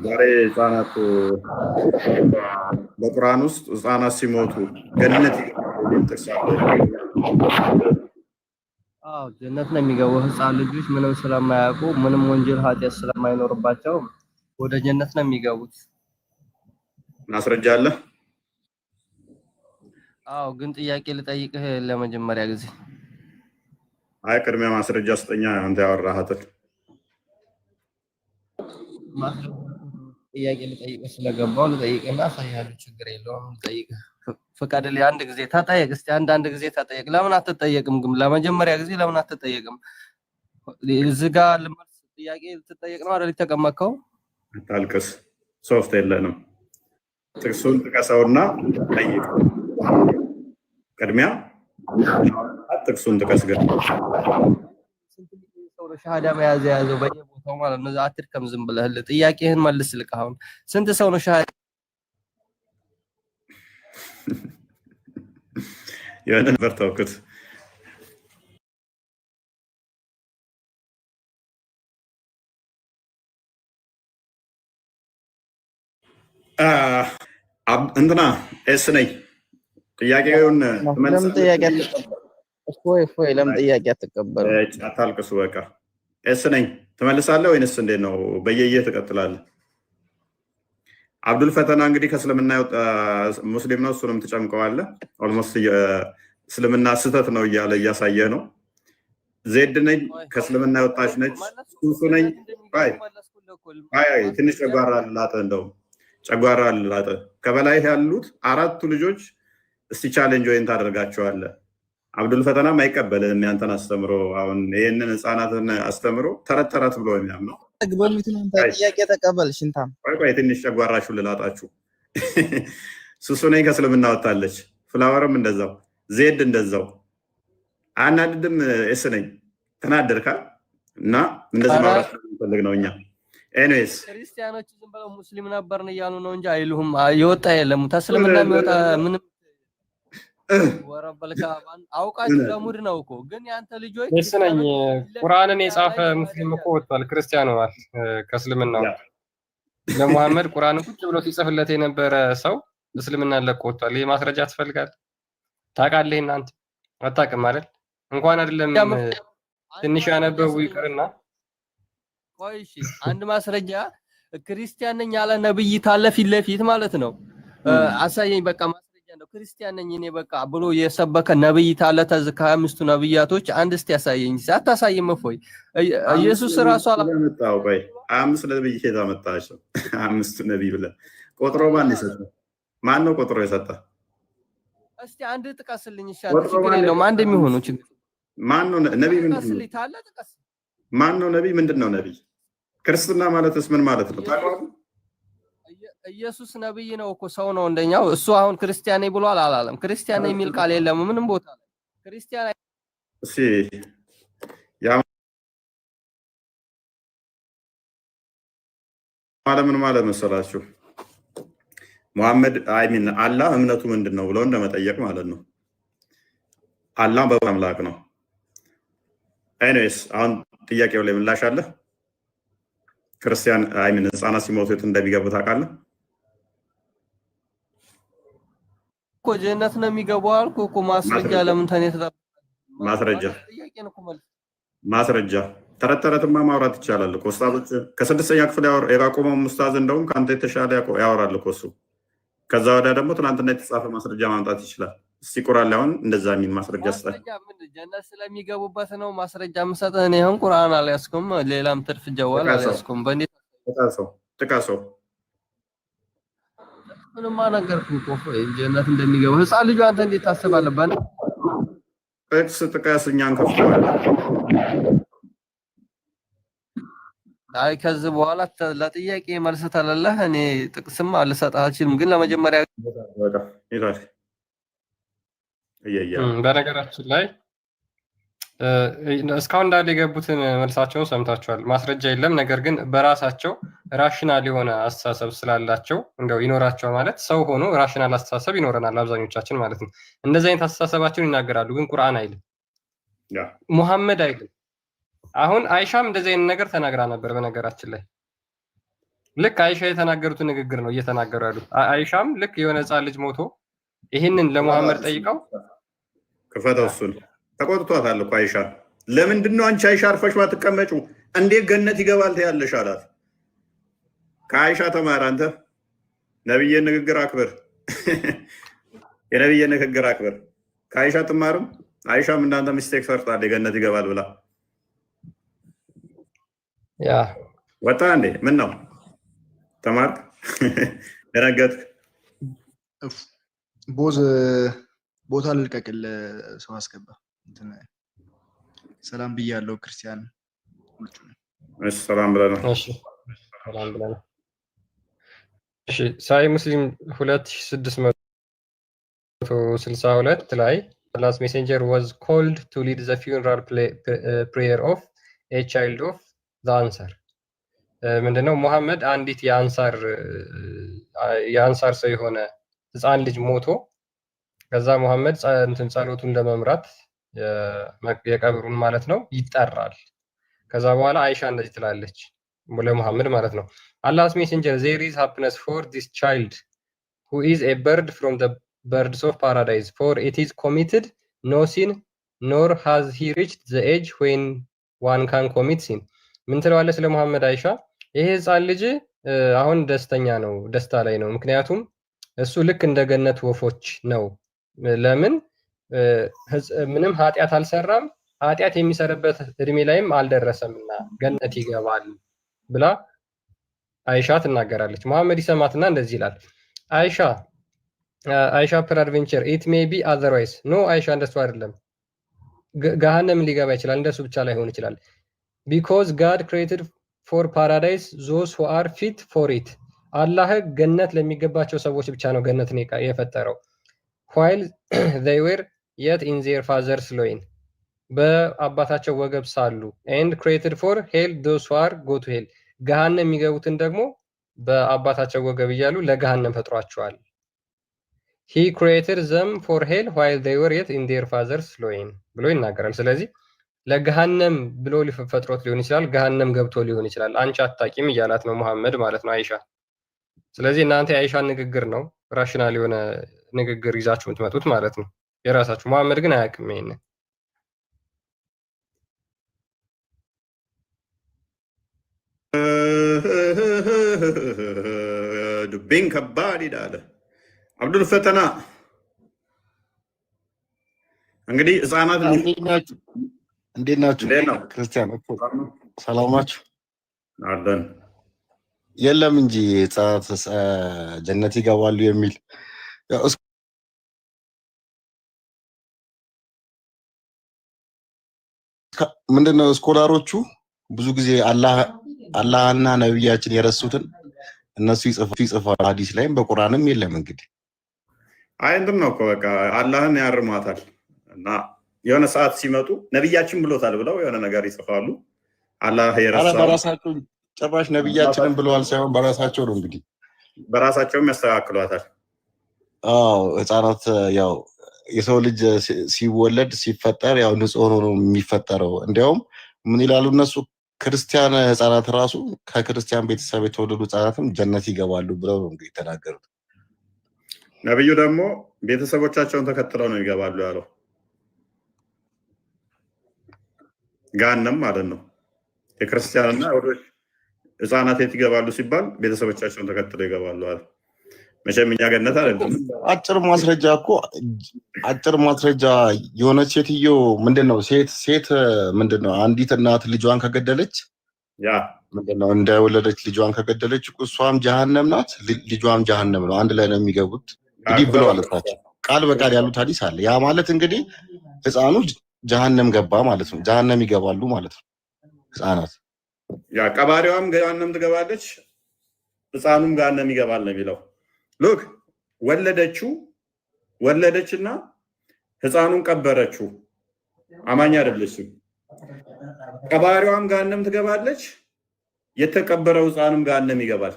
ዛሬ ህፃናት በቁርአን ውስጥ ህፃናት ሲሞቱ ገነት ጀነት ነው የሚገቡ ህፃን ልጆች ምንም ስለማያውቁ ምንም ወንጀል ኃጢአት ስለማይኖርባቸው ወደ ጀነት ነው የሚገቡት። ማስረጃ አለ? አዎ፣ ግን ጥያቄ ልጠይቅህ ለመጀመሪያ ጊዜ። አይ ቅድሚያ ማስረጃ ስጠኛ። አንተ ያወራሃትን ጥያቄ ልጠይቅ ስለገባው ልጠይቅና ሳይያሉ ችግር የለውም ልጠይቅ ፈቃድልኝ አንድ ጊዜ ተጠየቅ እስቲ አንድ ጊዜ ተጠየቅ ለምን አትጠየቅም ግን ለመጀመሪያ ጊዜ ለምን አትጠየቅም እዚህ ጋር ልመልስ ጥያቄ ልትጠየቅ ነው አይደል ተቀመጥከው አታልቅስ ሶፍት የለንም ጥቅሱን ጥቀሰውና ጠይቅ ቅድሚያ ጥቅሱን ጥቀስ ግን ሻሃዳ መያዝ ያዘው በየቦታው ማለት ነው አትርከም ዝም ብለህ ጥያቄህን መልስ ልቅ አሁን ስንት ሰው ነው ሻሃዳ የሆነ ነበር ተውኩት እንትና እስ ነኝ ጥያቄውን መልስ እፎይ ለምን ጥያቄ አትቀበል አታልቅሱ በቃ እስ ነኝ ትመልሳለህ ወይንስ እንዴት ነው በየየ ትቀጥላለህ አብዱል ፈተና እንግዲህ ከእስልምና የወጣ ሙስሊም ነው እሱንም ተጨምቀዋለህ ኦልሞስት እስልምና ስህተት ነው እያለ እያሳየ ነው ዜድ ነኝ ከእስልምና የወጣች ነች ሱሱ ነኝ አይ ትንሽ ጨጓራ ላጠ እንደው ጨጓራ ላጠ ከበላይ ያሉት አራቱ ልጆች እስቲ ቻሌንጅ ወይን ታደርጋቸዋለህ አብዱል ፈተና ማይቀበልህም ያንተን አስተምሮ አሁን ይሄንን ህፃናትን አስተምሮ ተረት ብሎ የሚያምነው ግበሚቱን ጥያቄ ተቀበል ሽንታም ቆይ ትንሽ ጨጓራችሁ ልላጣችሁ ሱሱ ነኝ ከእስልምና ወጣለች ፍላወርም እንደዛው ዜድ እንደዛው አናድድም እስ ነኝ ተናደርካ እና እንደዚህ ማውራት ፈልግ ነው እኛ ኤኒዌይስ ክርስቲያኖች ዝም ብለው ሙስሊም ነበርን እያሉ ነው እንጂ አይሉም የወጣ የለም ተስልምና የሚወጣ ምንም ወረበልካ አውቃችሁ ለሙድ ነው እኮ ግን ያንተ ልጆች እስ ነኝ ቁርአንን የጻፈ ሙስሊም እኮ ወጥቷል ክርስቲያን ሆኗል ከእስልምናው ለሙሐመድ ቁርአንን ቁጭ ብሎ ሲጽፍለት የነበረ ሰው እስልምናን ለቆ ወጥቷል ይሄ ማስረጃ ትፈልጋለህ ታውቃለህ እናንተ አታውቅም አይደል እንኳን አይደለም ትንሽ ያነበቡ ይቅርና ቆይ እሺ አንድ ማስረጃ ክርስቲያን ነኝ ያለ ነብይ ታለ ፊት ለፊት ማለት ነው አሳየኝ በቃ ነው ክርስቲያን ነኝ እኔ በቃ ብሎ የሰበከ ነብይ ታለ ተዝካ አምስቱ ነብያቶች አንድ እስቲ ያሳየኝ ሳታሳየም እፎይ ኢየሱስ ራሱ አላመጣው ቆይ አምስት ነብይ ከዛ መጣቸው አምስቱ ነብይ ብለ ቆጥሮ ማን ይሰጣ ማን ነው ቆጥሮ የሰጣ እስቲ አንድ ጥቀስልኝ ይሻላል ችግር የለውም አንድ የሚሆኑ ችግር ማን ነው ነብይ ምንድነው ታለ ጥቀስ ማን ነው ነብይ ምንድነው ነብይ ክርስትና ማለትስ ምን ማለት ነው ታውቃለህ ኢየሱስ ነብይ ነው እኮ ሰው ነው እንደኛው እሱ አሁን ክርስቲያን ነኝ ብሏል አላለም ክርስቲያን ነኝ የሚል ቃል የለም ምንም ቦታ ላይ ክርስቲያን እሺ ያ ምን ማለት መሰላችሁ ሙሐመድ አይሚን አላህ እምነቱ ምንድነው ብለው እንደመጠየቅ ማለት ነው አላህ በአምላክ ነው ኤኒዌይስ አሁን ጥያቄው ላይ ምላሽ አለ ክርስቲያን አይሚን ህፃናት ሲሞቱ እንደሚገቡ ታውቃለህ እኮ ጀነት ነው የሚገባው አልኩ እኮ ማስረጃ ለምን ተኔ ማስረጃ ተረተረትማ ማውራት ይቻላል እኮ ኡስታዞች ከስድስተኛ ክፍል ያቆመው ኡስታዝ እንደውም ካንተ የተሻለ ያወራል እኮ እሱ ከዛ ወዲያ ደግሞ ትናንትና የተጻፈ ማስረጃ ማምጣት ይችላል እስቲ ቁርአን ላይ አሁን እንደዛ የሚል ማስረጃ ስጠኝ ጀነት ስለሚገቡበት ነው ማስረጃ መስጠት እኔ አሁን ቁርአን አልያዝኩም ሌላም ትርፍ ጀዋል አልያዝኩም በእንዴት ጥቀሰው ምንም አነገርኩ እኮ ጀነት እንደሚገቡ ህፃን ልጅ አንተ እንዴት ታስባለህ ባለ ጥቅስ ጥቀስ እኛን ከፍተዋል አይ ከዚህ በኋላ ለጥያቄ መልስ ተለለህ እኔ ጥቅስም አልሰጥህ አልችልም ግን ለመጀመሪያ በነገራችን ላይ እስካሁን እንዳለ የገቡትን መልሳቸውን ሰምታችኋል ማስረጃ የለም ነገር ግን በራሳቸው ራሽናል የሆነ አስተሳሰብ ስላላቸው እንደው ይኖራቸው ማለት ሰው ሆኖ ራሽናል አስተሳሰብ ይኖረናል አብዛኞቻችን ማለት ነው እንደዚህ አይነት አስተሳሰባቸውን ይናገራሉ ግን ቁርአን አይልም ሙሐመድ አይልም አሁን አይሻም እንደዚህ አይነት ነገር ተናግራ ነበር በነገራችን ላይ ልክ አይሻ የተናገሩትን ንግግር ነው እየተናገሩ ያሉት አይሻም ልክ የሆነ ህፃን ልጅ ሞቶ ይሄንን ለሙሐመድ ጠይቀው ከፈተው እሱን ተቆጥቷታል እኮ አይሻ ለምንድነው አንቺ አይሻ አርፈሽ ማትቀመጩ እንዴት ገነት ይገባል ትያለሽ አላት ከአይሻ ተማር አንተ ነብይን ንግግር አክብር የነብይን ንግግር አክብር ከአይሻ ተማርም አይሻም እንዳንተ ሚስቴክ ሰርታለች ገነት ይገባል ብላ ያ ወጣ እንዴ ምን ነው ተማርክ ደነገጥክ። ቦዝ ቦታ ልልቀቅል ሰው አስገባ። ሰላም ብያለሁ ክርስቲያን። እሺ ሰላም ብለናል። እሺ ሰላም ብለናል። እሺ ሳይ ሙስሊም 2662 ላይ Allah's messenger was called to lead the funeral prayer of a child of the Ansar. ምንድነው ሙሐመድ አንዲት የአንሳር ሰው የሆነ ህፃን ልጅ ሞቶ ከዛ ሙሐመድ እንትን ጸሎቱን ለመምራት የቀብሩን ማለት ነው ይጠራል። ከዛ በኋላ አይሻ እንደዚህ ትላለች ለሙሐመድ ማለት ነው Allah's messenger there is happiness for this child who is a bird from the birds of paradise for it is committed no sin nor has he reached the age when one can commit sin. ምን ትለዋለች ስለ ሙሐመድ አይሻ? ይሄ ህፃን ልጅ አሁን ደስተኛ ነው፣ ደስታ ላይ ነው። ምክንያቱም እሱ ልክ እንደ ገነት ወፎች ነው። ለምን ምንም ኃጢአት አልሰራም፣ ኃጢአት የሚሰራበት እድሜ ላይም አልደረሰምና ገነት ይገባል ብላ አይሻ ትናገራለች። ሙሐመድ ይሰማትና እንደዚህ ይላል አይሻ peradventure it may be otherwise no አይሻ እንደሱ አይደለም፣ ገሃነም ሊገባ ይችላል፣ እንደሱ ብቻ ላይሆን ይችላል because God created for paradise those who are fit for it አላህ ገነት ለሚገባቸው ሰዎች ብቻ ነው ገነትን የፈጠረው while they were yet in their father's loin በአባታቸው ወገብ ሳሉ and created for hell those who are go to hell ገሃነም የሚገቡትን ደግሞ በአባታቸው ወገብ እያሉ ለገሃነም ፈጥሯቸዋል። he created them for hell while they were yet in their father's loin ብሎ ይናገራል። ስለዚህ ለገሃነም ብሎ ሊፈጥሮት ሊሆን ይችላል፣ ገሃነም ገብቶ ሊሆን ይችላል። አንቺ አታቂም እያላት ነው ሙሐመድ ማለት ነው አይሻ። ስለዚህ እናንተ የአይሻን ንግግር ነው ራሽናል የሆነ ንግግር ይዛችሁ የምትመጡት ማለት ነው የራሳችሁ። ሙሐመድ ግን አያውቅም ይሄን። ዱቤን ከባድ ይላል አብዱል ፈተና። እንግዲህ ህፃናት እንዴት ናችሁ? ክርስቲያን ሰላም ናችሁ? አለን የለም እንጂ ህፃናት ጀነት ይገባሉ የሚል ምንድነው ስኮላሮቹ ብዙ ጊዜ አላህና ነብያችን የረሱትን እነሱ ይጽፋሉ። ሐዲስ ላይም በቁርአንም የለም። እንግዲህ አይ እንትን ነው እኮ በቃ አላህን ያርማታል እና የሆነ ሰዓት ሲመጡ ነብያችን ብሎታል ብለው የሆነ ነገር ይጽፋሉ። አላህ የረሳው በራሳቸው ጭራሽ ነብያችንን ብለዋል ሳይሆን በራሳቸው ነው። እንግዲህ በራሳቸውም ያስተካክሏታል። አዎ ህፃናት ያው የሰው ልጅ ሲወለድ ሲፈጠር ያው ንጹህ ሆኖ ነው የሚፈጠረው። እንዲያውም ምን ይላሉ እነሱ ክርስቲያን ህፃናት ራሱ ከክርስቲያን ቤተሰብ የተወለዱ ህፃናትም ጀነት ይገባሉ ብለው ነው እንግዲህ የተናገሩት። ነብዩ ደግሞ ቤተሰቦቻቸውን ተከትለው ነው ይገባሉ ያለው። ገሃነም ማለት ነው። የክርስቲያንና ወዶች ህፃናት የት ይገባሉ ሲባል ቤተሰቦቻቸውን ተከትለው ይገባሉ አለ። መቼም እኛ ገነት አይደለም። አጭር ማስረጃ የሆነች ሴትዮ ምንድነው ሴት ምንድነው አንዲት እናት ልጇን ከገደለች ያ ምንድነው እንደወለደች ልጇን ከገደለች እሷም ጀሃነም ናት ልጇም ጀሃነም ነው፣ አንድ ላይ ነው የሚገቡት እንግዲህ ብለዋል። ቃል በቃል ያሉት ሐዲስ አለ። ያ ማለት እንግዲህ ህፃኑ ጀሃነም ገባ ማለት ነው፣ ጀሃነም ይገባሉ ማለት ነው ህፃናት። ያ ቀባሪዋም ገሃነም ትገባለች፣ ህፃኑም ገሃነም ይገባል ነው የሚለው። ሉክ ወለደችና ህፃኑን ቀበረችው። አማኝ አይደለችም። ቀባሪዋም ገሃነም ትገባለች፣ የተቀበረው ህፃኑም ገሃነም ይገባል።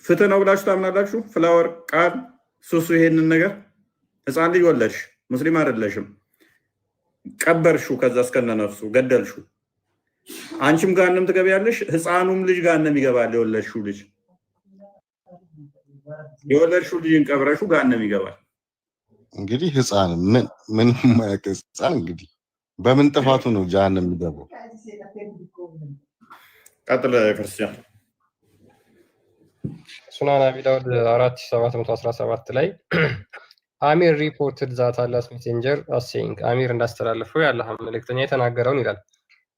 ፍትህ ነው ብላችሁ ታምናላችሁ? ፍላወር ቃል ሱሱ ይሄንን ነገር ህፃን ልጅ ወለድሽ፣ ሙስሊም አይደለሽም፣ ቀበርሽው፣ ከዛ እስከነ ነፍሱ ገደልሽው። አንቺም ገሃነም ትገቢያለሽ፣ ህፃኑም ልጅ ገሃነም ይገባል። የወለድሽው ልጅን ቀብረሽው ገሃነም ይገባል። እንግዲህ ህፃን ምን ህፃን እንግዲህ በምን ጥፋቱ ነው ጀሃነም የሚገባው? ቀጥለ ክርስቲያን። ሱናን አቢ ዳውድ 4717 ላይ አሚር ሪፖርትድ ዛት አላህስ ሜሴንጀር አሴይንግ አሚር እንዳስተላለፈው የአላህ መልእክተኛ የተናገረውን ይላል።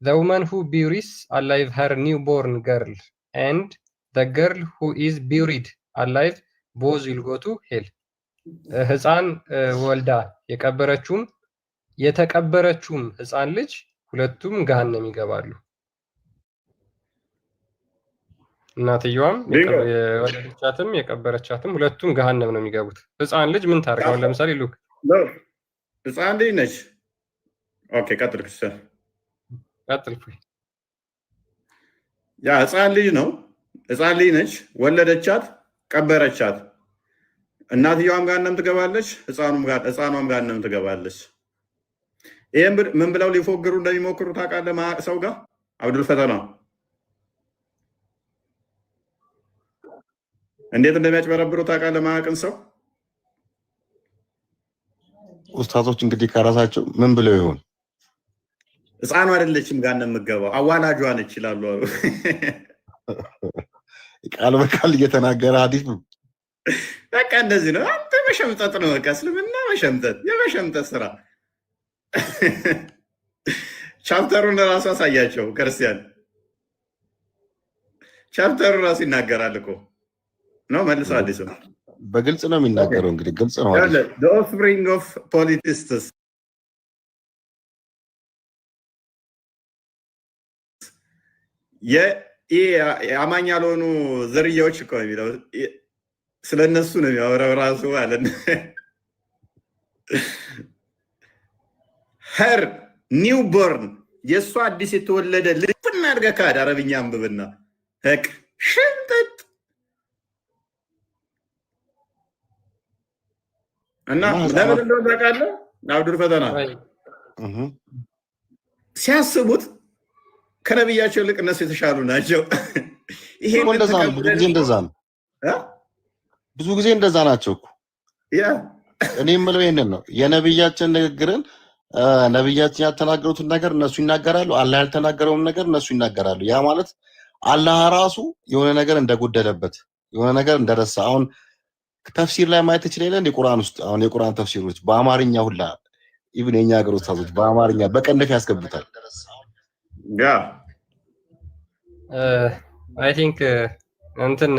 The woman who buries alive her newborn girl and the girl who is buried alive both will go to hell. ህፃን ወልዳ የቀበረችውም የተቀበረችውም ህፃን ልጅ ሁለቱም ገሃነም ይገባሉ። እናትየዋም የወለደቻትም የቀበረቻትም ሁለቱም ገሃነም ነው የሚገቡት። ህፃን ልጅ ምን ታርጋው? ለምሳሌ ሉክ ህፃን ልጅ ነች። ኦኬ ቀጥል ክርስቲያን ቀጥል። ያ ህፃን ልጅ ነው። ህፃን ልጅ ነች። ወለደቻት፣ ቀበረቻት። እናትየዋም ገሃነም ትገባለች፣ ህፃኗም ገሃነም ትገባለች። ይሄን ምን ብለው ሊፎግሩ እንደሚሞክሩ ታውቃለህ? ሰው ጋር አብዱል ፈተና እንዴት እንደሚያጭበረብሩ ታውቃለህ? ማያውቅን ሰው ኡስታዞች እንግዲህ ከራሳቸው ምን ብለው ይሆን? ህፃኑ አይደለችም ገሃነም የምትገባው አዋላጇ ነች ይላሉ። ቃል በቃል እየተናገረ ሐዲስ ነው። በቃ እንደዚህ ነው። አንተ መሸምጠጥ ነው። በቃ እስልምና መሸምጠጥ፣ የመሸምጠጥ ስራ። ቻፕተሩን ራሱ አሳያቸው ክርስቲያን። ቻፕተሩ ራሱ ይናገራል እኮ ነው። መልሶ አዲሱ በግልጽ ነው የሚናገረው። እንግዲህ ግልጽ ነው። the offspring of polytheists የአማኝ ያልሆኑ ዝርያዎች እኮ የሚለው ስለነሱ ነው የሚያወራው ራሱ ማለት ነው። her newborn የእሷ አዲስ የተወለደ ልብና አድርገህ ካድ አረብኛ አንብብና ህቅ ሽንጥጥ እና ለምን እንደሆነ ታውቃለህ? አብዱል ፈተና ሲያስቡት ከነብያቸው ልቅ እነሱ የተሻሉ ናቸው። ይሄ እንደዛ ነው። ብዙ ጊዜ እንደዛ ናቸው እኮ። እኔ የምለው ይሄንን ነው። የነብያችን ንግግርን ነብያችን ያልተናገሩትን ነገር እነሱ ይናገራሉ። አላህ ያልተናገረውን ነገር እነሱ ይናገራሉ። ያ ማለት አላህ ራሱ የሆነ ነገር እንደጎደለበት የሆነ ነገር እንደረሳ አሁን ተፍሲር ላይ ማየት ትችላለህ። እንደ ቁርአን ውስጥ አሁን የቁርአን ተፍሲሮች በአማርኛ ሁላ ኢቭን የኛ ሀገር ኡስታዞች በአማርኛ በቀንደፍ ያስገቡታል። አይ ቲንክ እንትን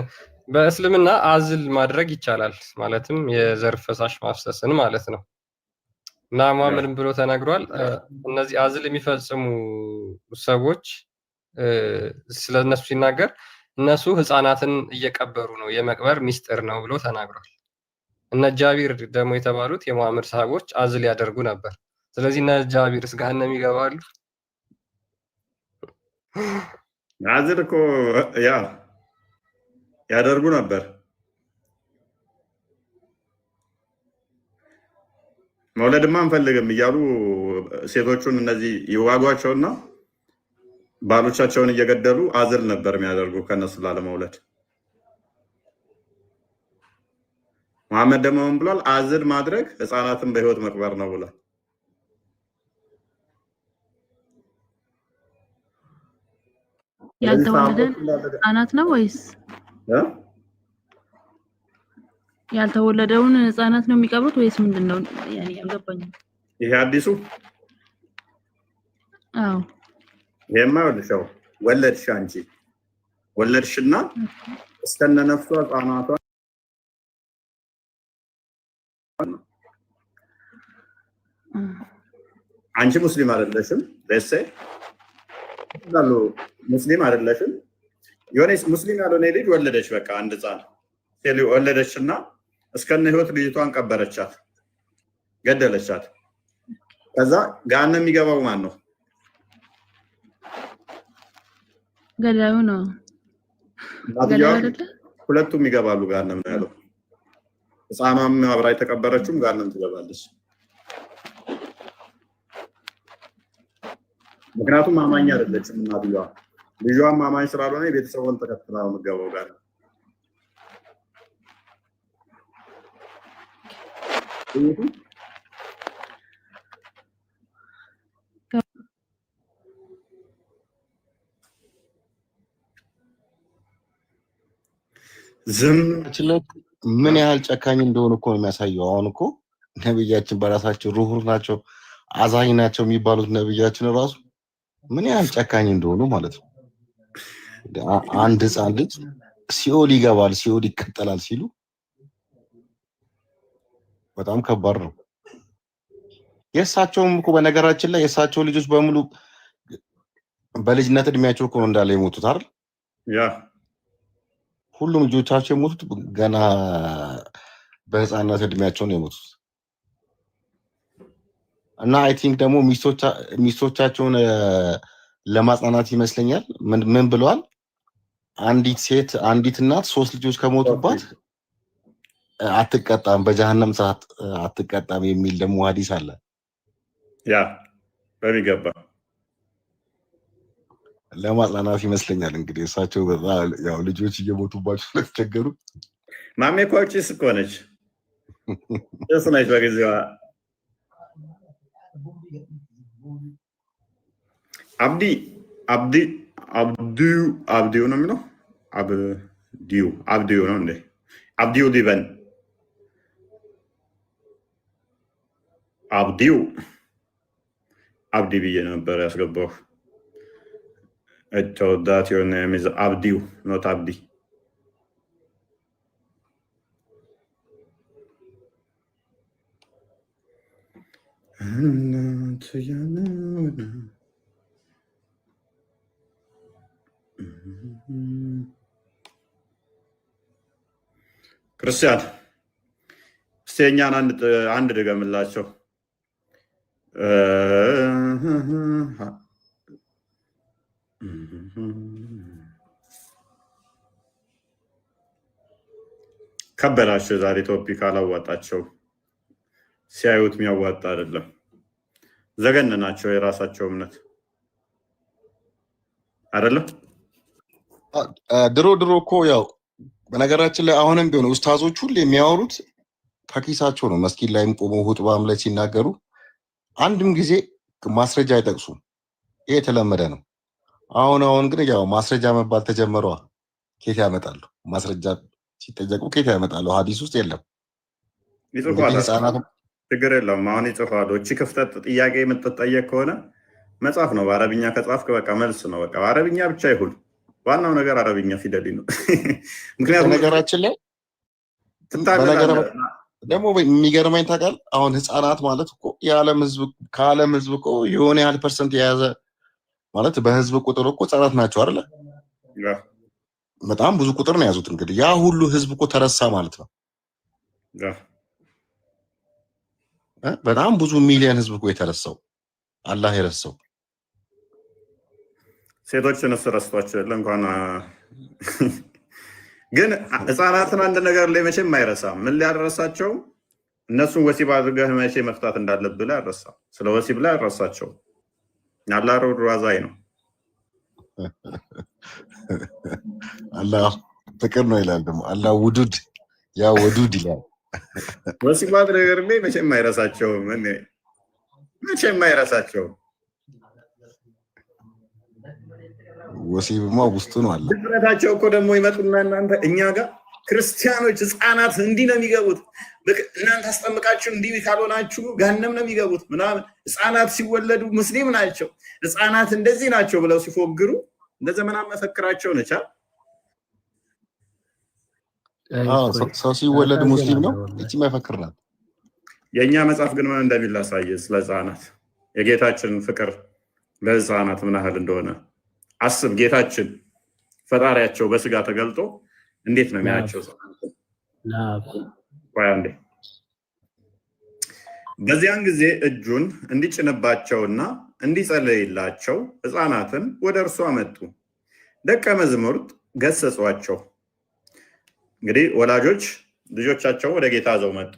በእስልምና አዝል ማድረግ ይቻላል። ማለትም የዘር ፈሳሽ ማፍሰስን ማለት ነው። እና ሙሐመድም ብሎ ተናግሯል። እነዚህ አዝል የሚፈጽሙ ሰዎች ስለነሱ ሲናገር እነሱ ህፃናትን እየቀበሩ ነው፣ የመቅበር ሚስጥር ነው ብሎ ተናግሯል። እነ ጃቢር ደግሞ የተባሉት የሙሐመድ ሰሃቦች አዝል ያደርጉ ነበር። ስለዚህ እነ ጃቢርስ ገሃነም ይገባሉ? አዝል እኮ ያደርጉ ነበር። መውለድማ አንፈልግም እያሉ ሴቶቹን እነዚህ ይዋጓቸውና ባሎቻቸውን እየገደሉ አዝል ነበር የሚያደርጉ ከነሱ ላለመውለድ። መሐመድ ደግሞ ምን ብሏል? አዝል ማድረግ ህፃናትን በህይወት መቅበር ነው ብሏል። ያልተወለደ ህፃናት ነው ወይስ ያልተወለደውን ህፃናት ነው የሚቀብሩት ወይስ ምንድነው? ያኔ አልገባኝም። ይሄ አዲሱ አዎ የማይወልደው ወለድሽ አንቺ ወለድሽና እስከነ ነፍሷ ህፃናቷ አንቺ ሙስሊም አይደለሽም። ለሴ ዳሉ ሙስሊም አይደለሽም። የሆነ ሙስሊም ያልሆነ ልጅ ወለደች። በቃ አንድ ህፃን ወለደችና እስከነ ህይወት ልጅቷን ቀበረቻት፣ ገደለቻት። ከዛ ገሃነም የሚገባው ማን ነው? ገዳዩ ነው። ሁለቱም ይገባሉ ገሃነም ነው ያለው። ህፃኗም አብራ የተቀበረችውም ገሃነም ትገባለች። ምክንያቱም አማኝ አይደለችም እናትየዋ። ልጇም አማኝ ስላልሆነ የቤተሰቡን ተከትላ ነው የምትገባው ጋር ዝም ምን ያህል ጨካኝ እንደሆኑ እኮ ነው የሚያሳየው። አሁን እኮ ነብያችን በራሳቸው ሩህሩህ ናቸው፣ አዛኝ ናቸው የሚባሉት ነብያችን ራሱ ምን ያህል ጨካኝ እንደሆኑ ማለት ነው። አንድ ህፃን ልጅ ሲኦል ይገባል ሲኦል ይቀጠላል ሲሉ በጣም ከባድ ነው። የእሳቸውም እኮ በነገራችን ላይ የእሳቸው ልጆች በሙሉ በልጅነት እድሜያቸው እኮ ነው እንዳለ የሞቱት አይደል? ያ ሁሉም ልጆቻቸው የሞቱት ገና በህፃንነት እድሜያቸው ነው የሞቱት። እና አይ ቲንክ ደግሞ ሚስቶቻቸውን ለማጽናናት ይመስለኛል ምን ብለዋል? አንዲት እናት 3 ልጆች ከሞቱባት አትቀጣም፣ በጀሃነም ሰዓት አትቀጣም የሚል ደግሞ ሐዲስ አለ። ያ በሚገባ ለማጽናናት ይመስለኛል እንግዲህ እሳቸው በጣም ያው ልጆች እየሞቱባቸው ስለተቸገሩ ማሜ እኮ ጭስ እኮ ነች ጭስ ነች በጊዜዋ። አብዲው ነው የሚለው አብዲው ነው እንዴ? አብዲው ሊበን አብዲ ብዬ ነበር ያስገባው። ተወዳት የሆነ የሚዝ አብዲው ኖት አብዲ። ክርስቲያን እስቲ የእኛን አንድ ድገምላቸው። ከበዳቸው ዛሬ ቶፒክ አላዋጣቸው። ሲያዩት የሚያዋጣ አይደለም። ዘገነናቸው የራሳቸው እምነት አይደለም። ድሮ እኮ ያው በነገራችን ላይ አሁንም ቢሆን ኡስታዞች ሁሉ የሚያወሩት ከኪሳቸው ነው። መስጊድ ላይም ቆመው ሁጥባም ላይ ሲናገሩ አንድም ጊዜ ማስረጃ አይጠቅሱም። ይሄ የተለመደ ነው። አሁን ግን ያው ማስረጃ መባል ተጀመረዋ። ኬት ያመጣሉ? ማስረጃ ሲጠየቁ ኬት ያመጣሉ? ሐዲስ ውስጥ የለም። ችግር የለውም። አሁን ይጽፋሉ። እቺ ክፍተት ጥያቄ የምትጠየቅ ከሆነ መጽሐፍ ነው። በአረብኛ ከጻፍክ በቃ መልስ ነው። በቃ በአረብኛ ብቻ ይሁን። ዋናው ነገር አረብኛ ፊደል ነው። ምክንያቱም ነገራችን ላይ ደግሞ የሚገርመኝ ታውቃለህ፣ አሁን ህፃናት ማለት እኮ ከዓለም ህዝብ እኮ የሆነ ያህል ፐርሰንት የያዘ ማለት በህዝብ ቁጥር እኮ ህፃናት ናቸው አይደለ? በጣም ብዙ ቁጥር ነው የያዙት። እንግዲህ ያ ሁሉ ህዝብ እኮ ተረሳ ማለት ነው። በጣም ብዙ ሚሊዮን ህዝብ እኮ የተረሳው አላህ የረሳው። ሴቶችንስ ረስቷቸው የለ እንኳን ግን ህፃናትን አንድ ነገር ላይ መቼም አይረሳም። ምን ሊያረሳቸው? እነሱን ወሲብ አድርገህ መቼ መፍታት እንዳለብህ ላይ አረሳ። ስለ ወሲብ ላይ አረሳቸው። አላህ ሩራዛይ ነው። አላህ ፍቅር ነው ይላል። ደግሞ አላህ ውዱድ ያ ወዱድ ይላል። ወሲብ አድርገህ ላይ መቼም አይረሳቸውም። መቼም አይረሳቸውም። ወሲብማ ውስጡ ነው አለ። ድፍረታቸው እኮ ደግሞ ይመጡና እናንተ እኛ ጋር ክርስቲያኖች ህፃናት እንዲህ ነው የሚገቡት፣ እናንተ አስጠምቃችሁ እንዲህ ካልሆናችሁ ገሃነም ነው የሚገቡት ምናምን። ህፃናት ሲወለዱ ሙስሊም ናቸው፣ ህፃናት እንደዚህ ናቸው ብለው ሲፎግሩ እንደ ዘመናዊ መፈክራቸው ነቻ። ሰው ሲወለድ ሙስሊም ነው እቺ መፈክር ናት። የእኛ መጽሐፍ ግን ምን እንደሚል ላሳየ። ስለ ህፃናት የጌታችን ፍቅር ለህፃናት ምን ያህል እንደሆነ አስብ። ጌታችን ፈጣሪያቸው በስጋ ተገልጦ እንዴት ነው የሚያቸው? በዚያን ጊዜ እጁን እንዲጭንባቸውና እንዲጸለይላቸው ህፃናትን ወደ እርሱ አመጡ። ደቀ መዛሙርት ገሰጿቸው። እንግዲህ ወላጆች ልጆቻቸው ወደ ጌታ ይዘው መጡ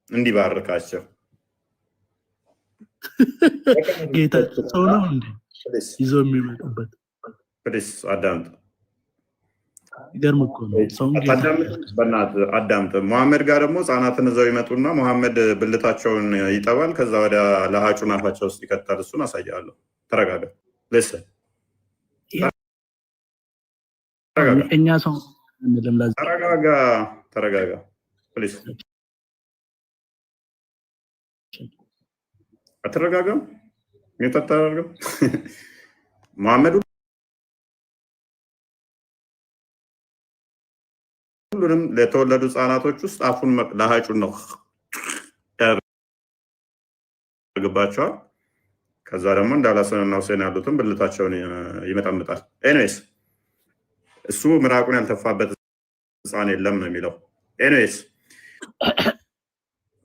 እንዲባርካቸው። ጌታ ሰው ነው እንዴ ይዘው የሚመጡበት? አዳምጥ። ይገርም እኮ ነው። አዳምጥ። መሐመድ ጋር ደግሞ ህፃናትን እዛው ይመጡና መሐመድ ብልታቸውን ይጠባል። ከዛ ወደ ለሀጩን አፋቸው ውስጥ ይከታል። እሱን አሳያለሁ። ተረጋጋ። እኛ ሰው ተረጋጋ ፕሊዝ። አትረጋጋም? ሚውት አታደርግም? መሐመድ ሁሉንም ለተወለዱ ህፃናቶች ውስጥ አፉን ለሃጩን ነው ያደርግባቸዋል። ከዛ ደግሞ እንዳላሰንና ሁሴን ያሉትን ብልታቸውን ይመጠምጣል። ኤኒዌይስ እሱ ምራቁን ያልተፋበት ህፃን የለም ነው የሚለው። ኤኒዌይስ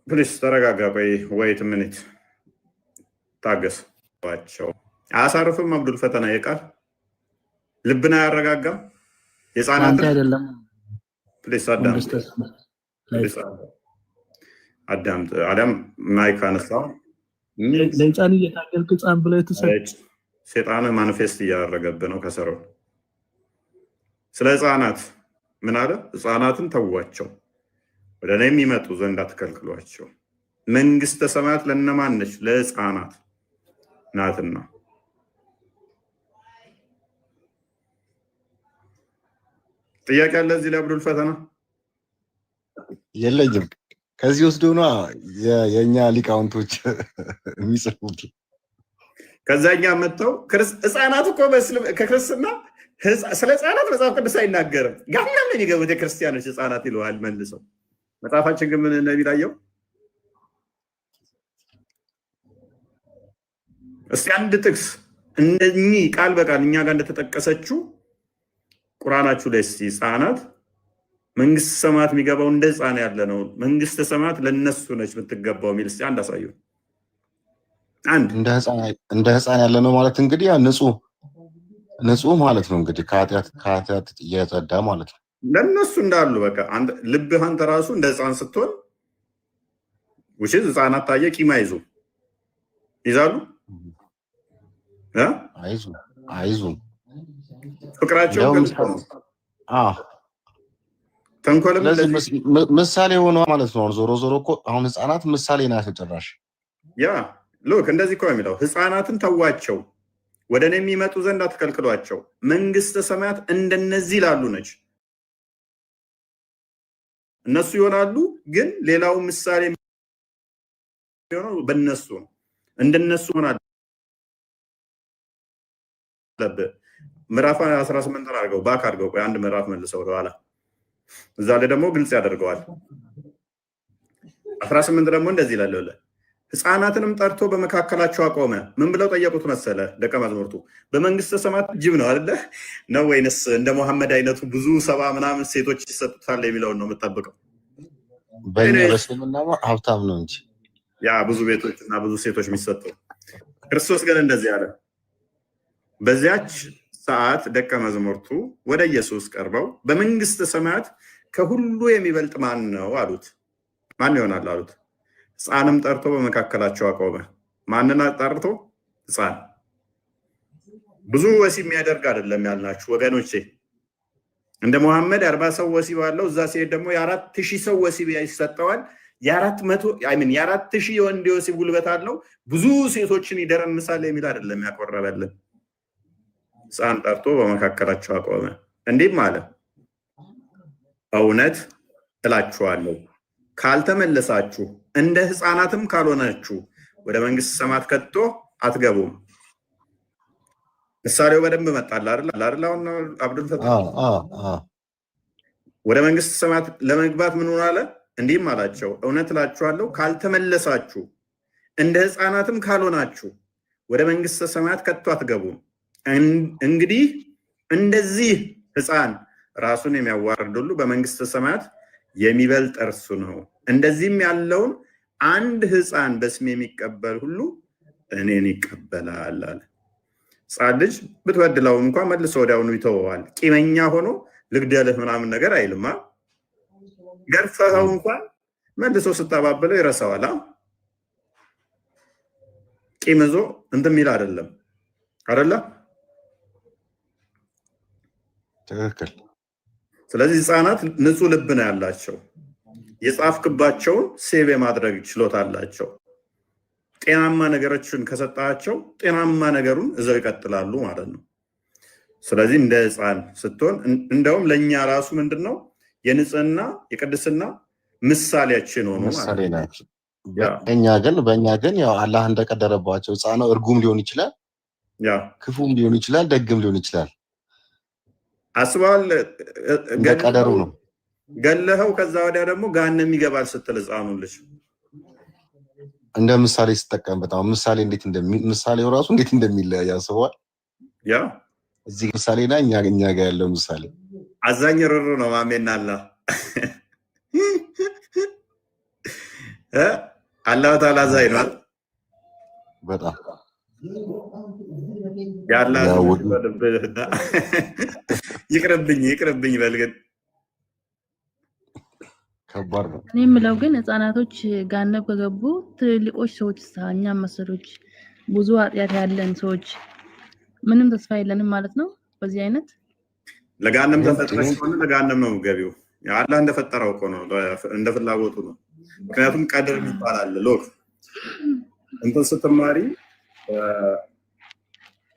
ፕሊስ ተረጋጋ። ቆይ ወይት ሚኒት ታገስ። አያሳርፍም አብዱል ፈተና የቃል ልብን አያረጋጋም። የህፃናትን አይደለም ፕሊስ አዳም ማይክ አነሳው። ለህፃን እየታገልክ ህፃን ብለህ ትሰጥ ሴጣን ማኒፌስት እያደረገብህ ነው ከሰረው። ስለ ህፃናት ምን አለ? ህፃናትን ተዋቸው፣ ወደ እኔ የሚመጡ ዘንድ አትከልክሏቸው፣ መንግስተ ሰማያት ለእነማን ነች? ለህፃናት ናትና። ጥያቄ አለ እዚህ ላይ አብዱል ፈተና? የለኝም። ከዚህ ወስዶ ነው የኛ ሊቃውንቶች የሚጽፉት። ከዛኛ መጥተው ህፃናት እኮ ከክርስትና ስለ ህፃናት መጽሐፍ ቅዱስ አይናገርም። ጋናም ነው የሚገቡት የክርስቲያኖች ህፃናት ይለዋል መልሰው። መጽሐፋችን ግን ምን ነው የሚላየው? እስቲ አንድ ጥቅስ እንደኚህ ቃል በቃል እኛ ጋር እንደተጠቀሰችው ቁርአናችሁ ላይ እስቲ ህፃናት መንግስተ ሰማያት የሚገባው እንደ ህፃን ያለ ነው፣ መንግስተ ሰማያት ለነሱ ነች የምትገባው የሚል እስቲ አንድ አሳዩ። አንድ እንደ ህፃን ያለ ነው ማለት እንግዲህ ያ ንጹህ ማለት ነው እንግዲህ ከኃጢአት እየጸዳ ማለት ነው። ለነሱ እንዳሉ በቃ ልብህ አንተ ራሱ እንደ ህፃን ስትሆን ውሽዝ ህፃናት ታየ ቂም ይዛሉ አይዙ ፍቅራቸው ተንኮልም ምሳሌ ሆነው ማለት ነው። ዞሮ ዞሮ እኮ አሁን ህፃናት ምሳሌ ናቸው ጭራሽ። ያ ሉክ እንደዚህ እኮ የሚለው ህፃናትን ተዋቸው፣ ወደ እኔ የሚመጡ ዘንድ አትከልክሏቸው፣ መንግስተ ሰማያት እንደነዚህ ላሉ ነች። እነሱ ይሆናሉ፣ ግን ሌላው ምሳሌ የሚሆነው በእነሱ ነው። እንደነሱ ሆናል። ምዕራፍ 18 አድርገው ባክ አድርገው ቆይ አንድ ምዕራፍ መልሰው ወደኋላ እዛ ላይ ደግሞ ግልጽ ያደርገዋል። 18 ደግሞ እንደዚህ ይላል፣ ህፃናትንም ጠርቶ በመካከላቸው አቆመ። ምን ብለው ጠየቁት መሰለ ደቀ መዛሙርቱ? በመንግስተ ሰማያት ጅብ ነው አይደለ ነው ወይንስ እንደ መሐመድ አይነቱ ብዙ ሰባ ምናምን ሴቶች ይሰጡታል የሚለውን ነው የምጠብቀው? በእኛ በስልምና ሀብታም ነው እንጂ ያ ብዙ ቤቶች እና ብዙ ሴቶች የሚሰጠው። ክርስቶስ ግን እንደዚህ አለ። በዚያች ሰዓት ደቀ መዛሙርቱ ወደ ኢየሱስ ቀርበው በመንግስተ ሰማያት ከሁሉ የሚበልጥ ማን ነው አሉት። ማን ይሆናል አሉት። ህፃንም ጠርቶ በመካከላቸው አቆመ። ማንን ጠርቶ? ህፃን። ብዙ ወሲብ የሚያደርግ አይደለም ያልናችሁ ወገኖቼ። እንደ መሐመድ 40 ሰው ወሲብ አለው፣ እዛ ሲሄድ ደግሞ የ4000 ሰው ወሲብ ይሰጠዋል። የ4000 የወንድ ወሲብ ጉልበት አለው፣ ብዙ ሴቶችን ይደረምሳል የሚል አይደለም ያቆረበልን። ህፃን ጠርቶ በመካከላቸው አቆመ፣ እንዲህም አለ፣ እውነት እላችኋለሁ ካልተመለሳችሁ እንደ ህፃናትም ካልሆናችሁ ወደ መንግስተ ሰማያት ከቶ አትገቡም። ምሳሌው በደንብ መጣል አይደል? አሁን አብዱል ፈታ ወደ መንግስተ ሰማያት ለመግባት ምን ሆነ አለ? እንዲህም አላቸው፣ እውነት እላችኋለሁ ካልተመለሳችሁ እንደ ህፃናትም ካልሆናችሁ ወደ መንግስተ ሰማያት ከቶ አትገቡም። እንግዲህ እንደዚህ ህፃን ራሱን የሚያዋርድ ሁሉ በመንግስተ ሰማያት የሚበልጥ እርሱ ነው። እንደዚህም ያለውን አንድ ህፃን በስሜ የሚቀበል ሁሉ እኔን ይቀበላል አለ። ህፃን ልጅ ብትበድለው እንኳን መልሶ ወዲያውኑ ይተወዋል። ቂመኛ ሆኖ ልግደልህ ምናምን ነገር አይልማ። ገርፈኸው እንኳን መልሶ ስታባብለው ይረሳዋል። ቂም ይዞ እንትን የሚል አይደለም አይደለ? ትክክል። ስለዚህ ህፃናት ንጹህ ልብ ነው ያላቸው። የጻፍክባቸውን ሴቭ የማድረግ ችሎታ አላቸው። ጤናማ ነገሮችን ከሰጣቸው ጤናማ ነገሩን እዛው ይቀጥላሉ ማለት ነው። ስለዚህ እንደ ህፃን ስትሆን እንደውም ለእኛ ራሱ ምንድነው የንጽህና የቅድስና ምሳሌያችን ሆኖ ምሳሌ ናቸው። በእኛ ግን ያው አላህ እንደቀደረባቸው ህፃን እርጉም ሊሆን ይችላል፣ ክፉም ሊሆን ይችላል፣ ደግም ሊሆን ይችላል። አስበዋል። ቀደሩ ነው። ገለኸው ከዛ ወዲያ ደግሞ ገሃነም ይገባል ስትል ህፃኑን ልጅ እንደ ምሳሌ ሲጠቀም በጣም ምሳሌ እንዴት ምሳሌው ራሱ እንዴት እንደሚለያይ ያስበዋል። ያ እዚህ ምሳሌና እኛ ጋር ያለው ምሳሌ አዛኝ ርሩ ነው ማሜና አላህ አላህ ተዓላ አዛኝ ነው በጣም ያላ ይቅርብኝ በልገን ከባድ ነው። እኔ የምለው ግን ህፃናቶች ገሃነም ከገቡ ትልልቆች ሰዎች እኛም መሰሎች ብዙ ኃጢአት ያለን ሰዎች ምንም ተስፋ የለንም ማለት ነው። በዚህ አይነት ለገሃነም ተፈጥረሽ ሆነ ለገሃነም ነው ገቢው። አላህ እንደፈጠረው እኮ ነው፣ እንደ ፍላጎቱ ነው። ምክንያቱም ቀድር ይባላል። ሎክ እንትን ስትማሪ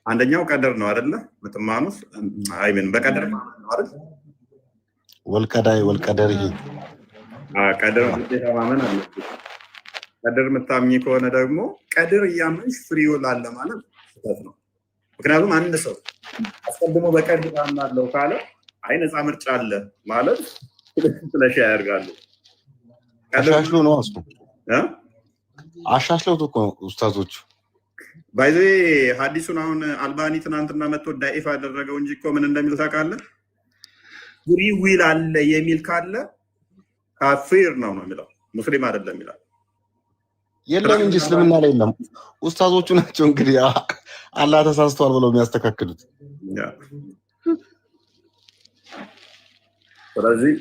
አንደኛው ቀድር ነው አይደለ? ምትማኑስ አይምን በቀድር ማለት ነው አይደል? ወልቀደር ይሄ ቀድር ግዴታ ማመን አለብሽ። ቀድር የምታምኚ ከሆነ ደግሞ ቀድር እያመንሽ ፍሪውል አለ ማለት ስህተት ነው። ምክንያቱም አንድ ሰው አስቀድሞ በቀድር አምናለሁ ካለ አይ ነፃ ምርጫ አለ ማለት ስለሽ ያደርጋሉ። አሻሽሎ ነው አስቡ አሻሽለው እኮ ኡስታዞቹ ባይዘ ሐዲሱን አሁን አልባኒ ትናንትና መጥቶ ዳኢፍ አደረገው እንጂ እኮ ምን እንደሚል ታውቃለህ? ፍሪ ዊል አለ የሚል ካለ ካፊር ነው የሚለው፣ ሙስሊም አይደለም ይላል። የለም እንጂ እስልምና ላይ የለም። ኡስታዞቹ ናቸው እንግዲህ አላህ ተሳስቷል ብለው የሚያስተካክሉት። ስለዚህ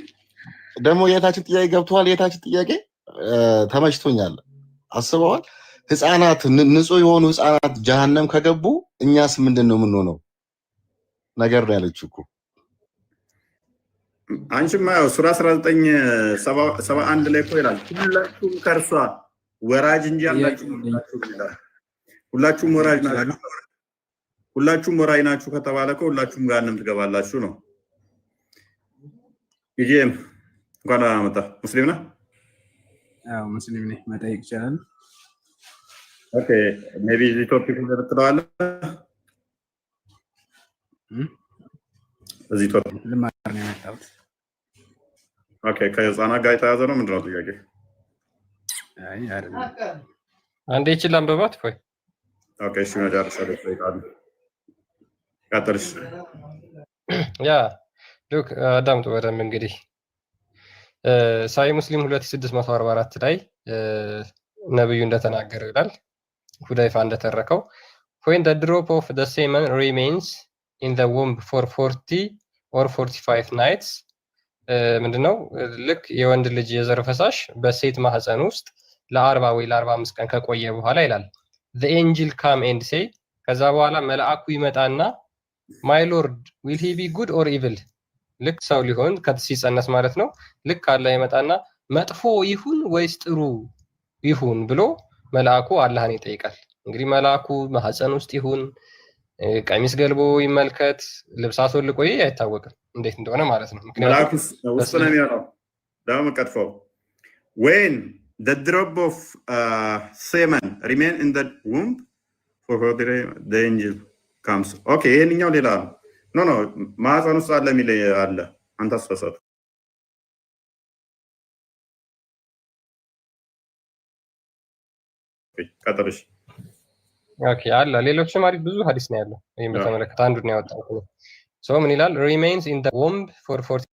ደግሞ የታችን ጥያቄ ገብቷል። የታችን ጥያቄ ተመችቶኛል። አስበዋል። ህፃናት ንጹህ የሆኑ ህፃናት ጀሃነም ከገቡ እኛስ ምንድነው የምንሆነው ነገር ነው ያለችው እኮ። አንቺማ ያው ሱራ 1971 ላይ እኮ ይላል ሁላችሁም ከርሷ ወራጅ እንጂ ያላችሁ ሁላችሁም ወራጅ ናችሁ። ሁላችሁም ወራጅ ናችሁ ከተባለ እኮ ሁላችሁም ገሃነም ትገባላችሁ ነው። ይጄም እንኳን አመጣ ሙስሊም ነህ? አዎ ሙስሊም ነኝ። መጠየቅ ይችላል? ኦኬ ሜቢ እዚህ ቶፒክ ላይ ብትለዋለህ። እዚህ ቶፒክ ልማር ነው የመጣሁት። ኦኬ ከህፃናት ጋር የተያዘ ነው። ምንድን ነው ጥያቄ? አይ አይደለም። አንዴ ይችላል አንበባት ወይ? ኦኬ እሺ መጨረሻ ላይ ይጠይቃሉ። ቀጥልሽ። ያ ሉክ አዳምጡ በደንብ እንግዲህ ሳይ ሙስሊም 2644 ላይ ነብዩ እንደተናገረው ይላል። ሁዳይፋ እንደተረከው when the drop of the semen remains in the womb for 40 or 45 nights ምንድነው ልክ የወንድ ልጅ የዘር ፈሳሽ በሴት ማህፀን ውስጥ ለ40 ወይ ለ45 ቀን ከቆየ በኋላ ይላል the angel come and say ከዛ በኋላ መልአኩ ይመጣና my lord will he be good or evil ልክ ሰው ሊሆን ሲጸነስ ማለት ነው። ልክ አላህ ይመጣና መጥፎ ይሁን ወይስ ጥሩ ይሁን ብሎ መልአኩ አላህን ይጠይቃል። እንግዲህ መልአኩ ማህፀን ውስጥ ይሁን ቀሚስ ገልቦ ይመልከት ልብስ አስወልቆ አይታወቅም እንዴት እንደሆነ ማለት ነው። መልአኩ ውስጥ ነው የሚሆነው ደግሞ ቀጥፈው when the drop of semen remain in the womb for the angel comes okay ይሄንኛው ሌላ ነው። ኖ ማህፀን ውስጥ አለ የሚል አለ። አንተ አስፈሰት ቀጥልሽ። ኦኬ አለ ሌሎችም አሪፍ ብዙ ሐዲስ ነው ያለው። ይሄን በተመለከተ አንዱ ነው ያወጣው ሶ ምን ይላል remains in the womb for 40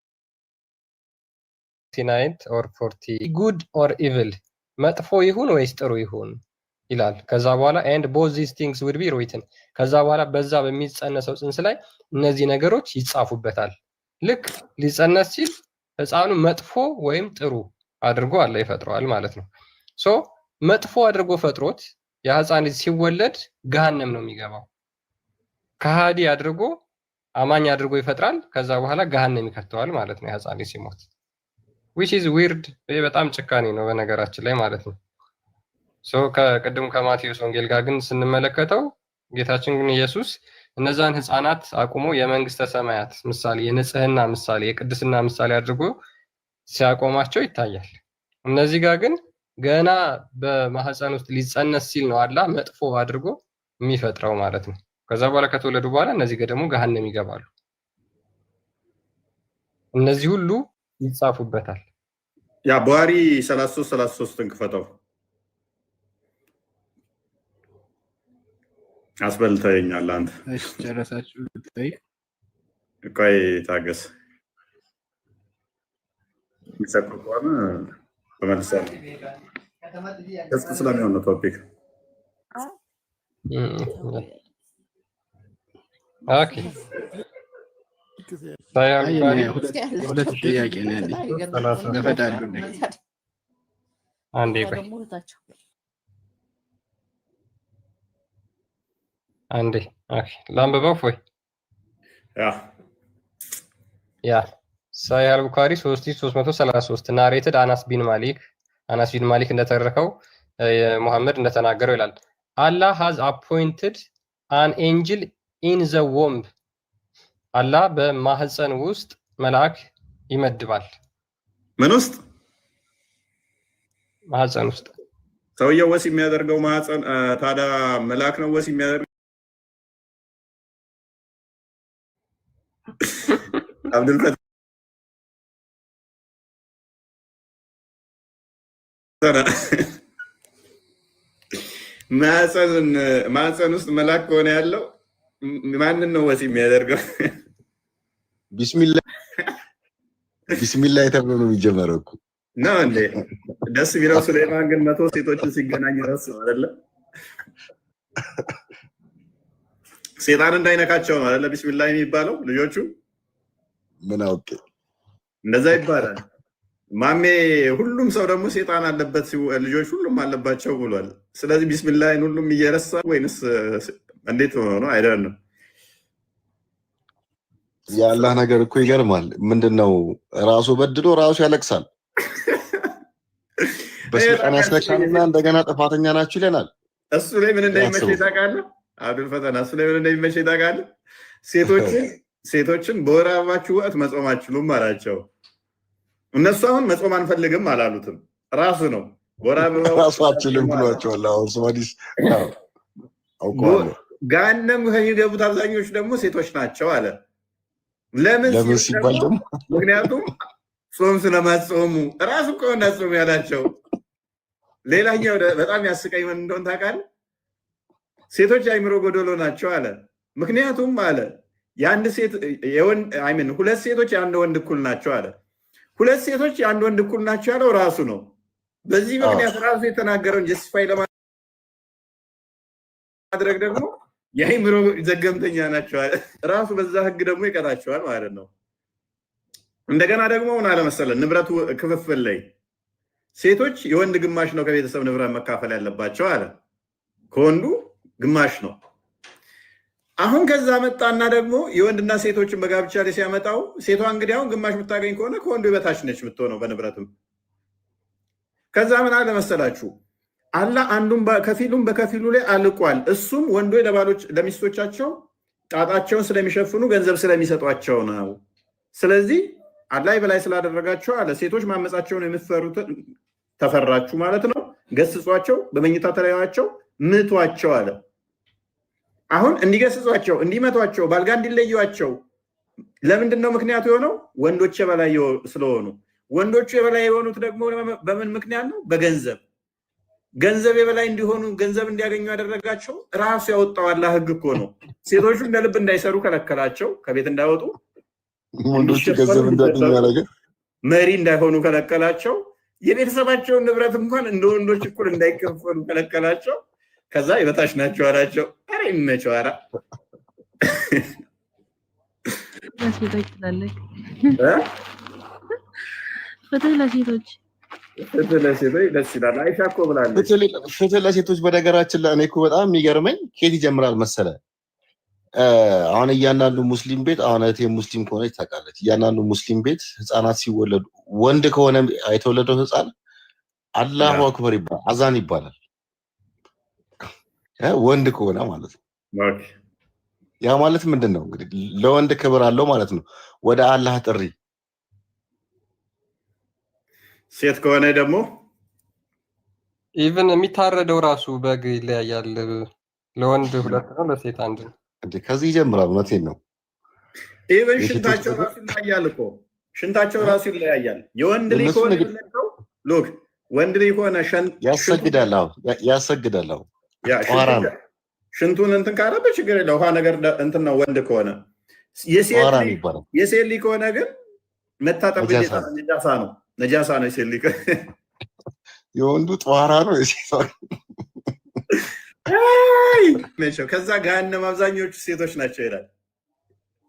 night or 40 good or evil መጥፎ ይሁን ወይስ ጥሩ ይሁን ይላል። ከዛ በኋላ and both these things will be written ከዛ በኋላ በዛ በሚጸነሰው ጽንስ ላይ እነዚህ ነገሮች ይጻፉበታል። ልክ ሊጸነስ ሲል ህፃኑ መጥፎ ወይም ጥሩ አድርጎ አለ ይፈጥረዋል ማለት ነው። ሶ መጥፎ አድርጎ ፈጥሮት የህፃን ልጅ ሲወለድ ገሃነም ነው የሚገባው። ከሃዲ አድርጎ አማኝ አድርጎ ይፈጥራል። ከዛ በኋላ ገሃነም ይከተዋል ማለት ነው የህፃን ልጅ ሲሞት which is weird በጣም ጭካኔ ነው በነገራችን ላይ ማለት ነው። ሶ ከቅድም ከማቴዎስ ወንጌል ጋር ግን ስንመለከተው ጌታችን ግን ኢየሱስ እነዛን ህፃናት አቁሞ የመንግስተ ሰማያት ምሳሌ የንጽህና ምሳሌ የቅድስና ምሳሌ አድርጎ ሲያቆማቸው ይታያል። እነዚህ ጋር ግን ገና በማህፀን ውስጥ ሊጸነስ ሲል ነው አላህ መጥፎ አድርጎ የሚፈጥረው ማለት ነው። ከዛ በኋላ ከተወለዱ በኋላ እነዚህ ጋር ደግሞ ገሃነም ይገባሉ። እነዚህ ሁሉ ይጻፉበታል። ያ ቡሃሪ 33 እንክፈተው አስበልተኛል አንተ። እሺ ጨረሳችሁ? ልትጠይቅ ቆይ ታገስ። የሚሰቅሩ ከሆነ ተመልሳለሁ። እስኪ ስለሚሆን ነው ቶፒክ። ኦኬ ሁለት ጥያቄ ነው ያለኝ። ገፈዳሉ አንዴ ቆይ አንዴ ላንብበው ፎይ ያ ሳሂህ አል-ቡኻሪ 3333 ናሬትድ አናስ ቢን ማሊክ እንደተረከው ሙሐመድ እንደተናገረው ይላል አላህ has appointed an angel in the womb አላህ በማህፀን ውስጥ መልአክ ይመድባል። ምን ውስጥ? ማህፀን ውስጥ። ሰውየው ወሲ የሚያደርገው ማህፀን ታዲያ መልአክ ነው ወሲ የሚያደርገው? አብዱልፈታህ ማህፀን ውስጥ መልአክ ከሆነ ያለው ማንን ነው ወሲ የሚያደርገው? ቢስሚላህ ተብሎ ነው የሚጀመረው እኮ ነው እንዴ? ደስ ቢለው ሱሌማን ግን 100 ሴቶችን ሲገናኝ ረስ አይደለ? ሴጣን እንዳይነካቸው ነው አይደለ ቢስሚላህ የሚባለው? ልጆቹ ምን አውቄ እንደዛ ይባላል። ማሜ ሁሉም ሰው ደግሞ ሴጣን አለበት ልጆች ሁሉም አለባቸው ብሏል። ስለዚህ ቢስሚላህን ሁሉም እየረሳ ወይንስ እንዴት ሆኖ ነው? አይደለም የአላህ ነገር እኮ ይገርማል። ምንድነው ራሱ በድሎ ራሱ ያለቅሳል። በስልጣን ያስነካልና እንደገና ጥፋተኛ ናችሁ ይለናል። እሱ ላይ ምን እንደሚመቸኝ ታውቃለህ? አብዱልፈታህ እሱ ላይ ምን እንደሚመቸኝ ታውቃለህ? ሴቶችን በወር አበባችሁ ወቅት መጾም አትችሉም አላቸው። እነሱ አሁን መጾም አንፈልግም አላሉትም። ራሱ ነው በወር አበባ ራሱ አትችልም ብሏቸዋል። አሁን ሶማሊስ አውቀዋለሁ። ገሃነም ከሚገቡት አብዛኞቹ ደግሞ ሴቶች ናቸው አለ። ለምን ሲባል ደግሞ ምክንያቱም ጾም ስለማጾሙ ራሱ እኮ እንዳጾም ያላቸው። ሌላኛው በጣም ያስቀኝ ምን እንደሆነ ታውቃለህ? ሴቶች አይምሮ ጎደሎ ናቸው አለ። ምክንያቱም አለ የአንድ ሴት ሁለት ሴቶች የአንድ ወንድ እኩል ናቸው አለ። ሁለት ሴቶች የአንድ ወንድ እኩል ናቸው ያለው ራሱ ነው። በዚህ ምክንያት ራሱ የተናገረውን ጀስቲፋይ ለማድረግ ደግሞ የአይምሮ ዘገምተኛ ናቸው አለ። ራሱ በዛ ህግ ደግሞ ይቀጣቸዋል ማለት ነው። እንደገና ደግሞ ምን አለ መሰለህ ንብረቱ ክፍፍል ላይ ሴቶች የወንድ ግማሽ ነው ከቤተሰብ ንብረት መካፈል ያለባቸው አለ። ከወንዱ ግማሽ ነው። አሁን ከዛ መጣና ደግሞ የወንድና ሴቶችን በጋብቻ ላይ ሲያመጣው ሴቷ እንግዲህ አሁን ግማሽ የምታገኝ ከሆነ ከወንዱ በታች ነች የምትሆነው በንብረትም። ከዛ ምን አለ መሰላችሁ አላህ አንዱን ከፊሉን በከፊሉ ላይ አልቋል። እሱም ወንዶች ለሚስቶቻቸው ጣጣቸውን ስለሚሸፍኑ ገንዘብ ስለሚሰጧቸው ነው። ስለዚህ አላህ በላይ ስላደረጋቸው አለ ሴቶች ማመጻቸውን የምትፈሩት ተፈራችሁ ማለት ነው። ገስጿቸው፣ በመኝታ ተለያዩዋቸው፣ ምቷቸው አለ። አሁን እንዲገስጿቸው እንዲመቷቸው ባልጋ እንዲለዩዋቸው ለምንድን ነው ምክንያቱ የሆነው? ወንዶች የበላይ ስለሆኑ። ወንዶቹ የበላይ የሆኑት ደግሞ በምን ምክንያት ነው? በገንዘብ ገንዘብ የበላይ እንዲሆኑ ገንዘብ እንዲያገኙ ያደረጋቸው ራሱ ያወጣው አላህ ህግ እኮ ነው። ሴቶቹ እንደ ልብ እንዳይሰሩ ከለከላቸው፣ ከቤት እንዳይወጡ ወንዶቹ ገንዘብ እንዲያገኙ ያደረገ መሪ እንዳይሆኑ ከለከላቸው። የቤተሰባቸውን ንብረት እንኳን እንደ ወንዶች እኩል እንዳይከፈሉ ከለከላቸው። ከዛ የበታች ናቸው አላቸው። አረ ይመቸው። አረ ፍትህ ለሴቶች ደስ ይላል። አይሻ እኮ ብላለች ፍትህ ለሴቶች። በነገራችን ላይ እኔ እኮ በጣም የሚገርመኝ ከየት ይጀምራል መሰለ? አሁን እያንዳንዱ ሙስሊም ቤት አሁን እህቴ ሙስሊም ከሆነች ታውቃለች። እያንዳንዱ ሙስሊም ቤት ህፃናት ሲወለዱ ወንድ ከሆነ የተወለደው ህፃን አላሁ አክበር ይባላል፣ አዛን ይባላል። ወንድ ከሆነ ማለት ነው። ያ ማለት ምንድን ነው እንግዲህ ለወንድ ክብር አለው ማለት ነው። ወደ አላህ ጥሪ። ሴት ከሆነ ደግሞ ኢቭን የሚታረደው ራሱ በግ ይለያያል። ለወንድ 2 ነው፣ ለሴት 1 ነው። ከዚህ ይጀምራል። እውነቴን ነው። ኢቭን ሽንታቸው ራሱ ይለያያል እኮ ሽንታቸው ራሱ ይለያያል። የወንድ ልጅ ከሆነ ሎክ ወንድ ልጅ ከሆነ ያሰግዳል። ያሰግዳል። ሽንቱን እንትን ካለበት ችግር የለው። ውሃ ነገር እንትን ነው ወንድ ከሆነ። የሴት ልጅ ከሆነ ግን መታጠብ ግዴታ ነው። ነጃሳ ነው የሴት ልጅ። የወንዱ ጠዋራ ነው የሴት ከዛ ገሃነም አብዛኞቹ ሴቶች ናቸው ይላል።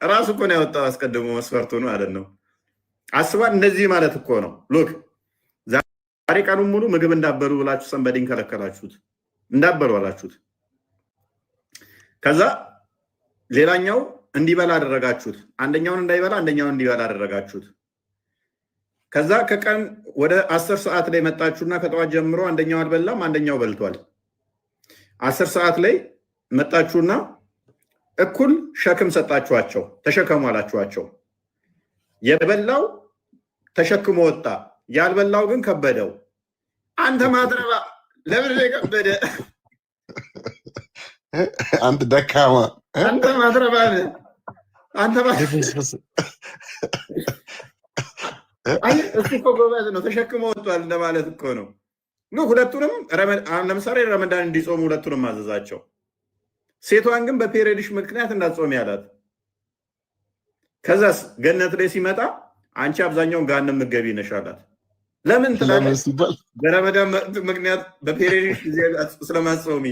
ራሱ እኮ ነው ያወጣው አስቀድሞ መስፈርቱ ነው ማለት ነው። አስባን እንደዚህ ማለት እኮ ነው። ሎክ ዛሬ ቀኑን ሙሉ ምግብ እንዳበሉ ብላችሁ ሰንበዲን ከለከላችሁት፣ እንዳበሉ አላችሁት። ከዛ ሌላኛው እንዲበላ አደረጋችሁት። አንደኛውን እንዳይበላ አንደኛውን እንዲበላ አደረጋችሁት። ከዛ ከቀን ወደ 10 ሰዓት ላይ መጣችሁና ከጠዋት ጀምሮ አንደኛው አልበላም፣ አንደኛው በልቷል። 10 ሰዓት ላይ መጣችሁና እኩል ሸክም ሰጣችኋቸው፣ ተሸከሙ አላችኋቸው። የበላው ተሸክሞ ወጣ፣ ያልበላው ግን ከበደው። አንተ ማትረባ ለምን ከበደ? አንተ ደካማ፣ አንተ ማትረባ፣ አንተ እሱ እኮ ጎበዝ ነው፣ ተሸክሞ ወጥቷል እንደማለት እኮ ነው። ሁለቱንም ለምሳሌ ረመዳን እንዲጾሙ ሁለቱንም አዘዛቸው። ሴቷን ግን በፔሬድሽ ምክንያት እንዳትጾሚ ያላት። ከዛስ ገነት ላይ ሲመጣ አንቺ አብዛኛውን ገሃነም ምገቢ ነሽ አላት። ለምን ትላለች? በረመዳን ምክንያት በፔሬድሽ ጊዜ ስለማትጾሚ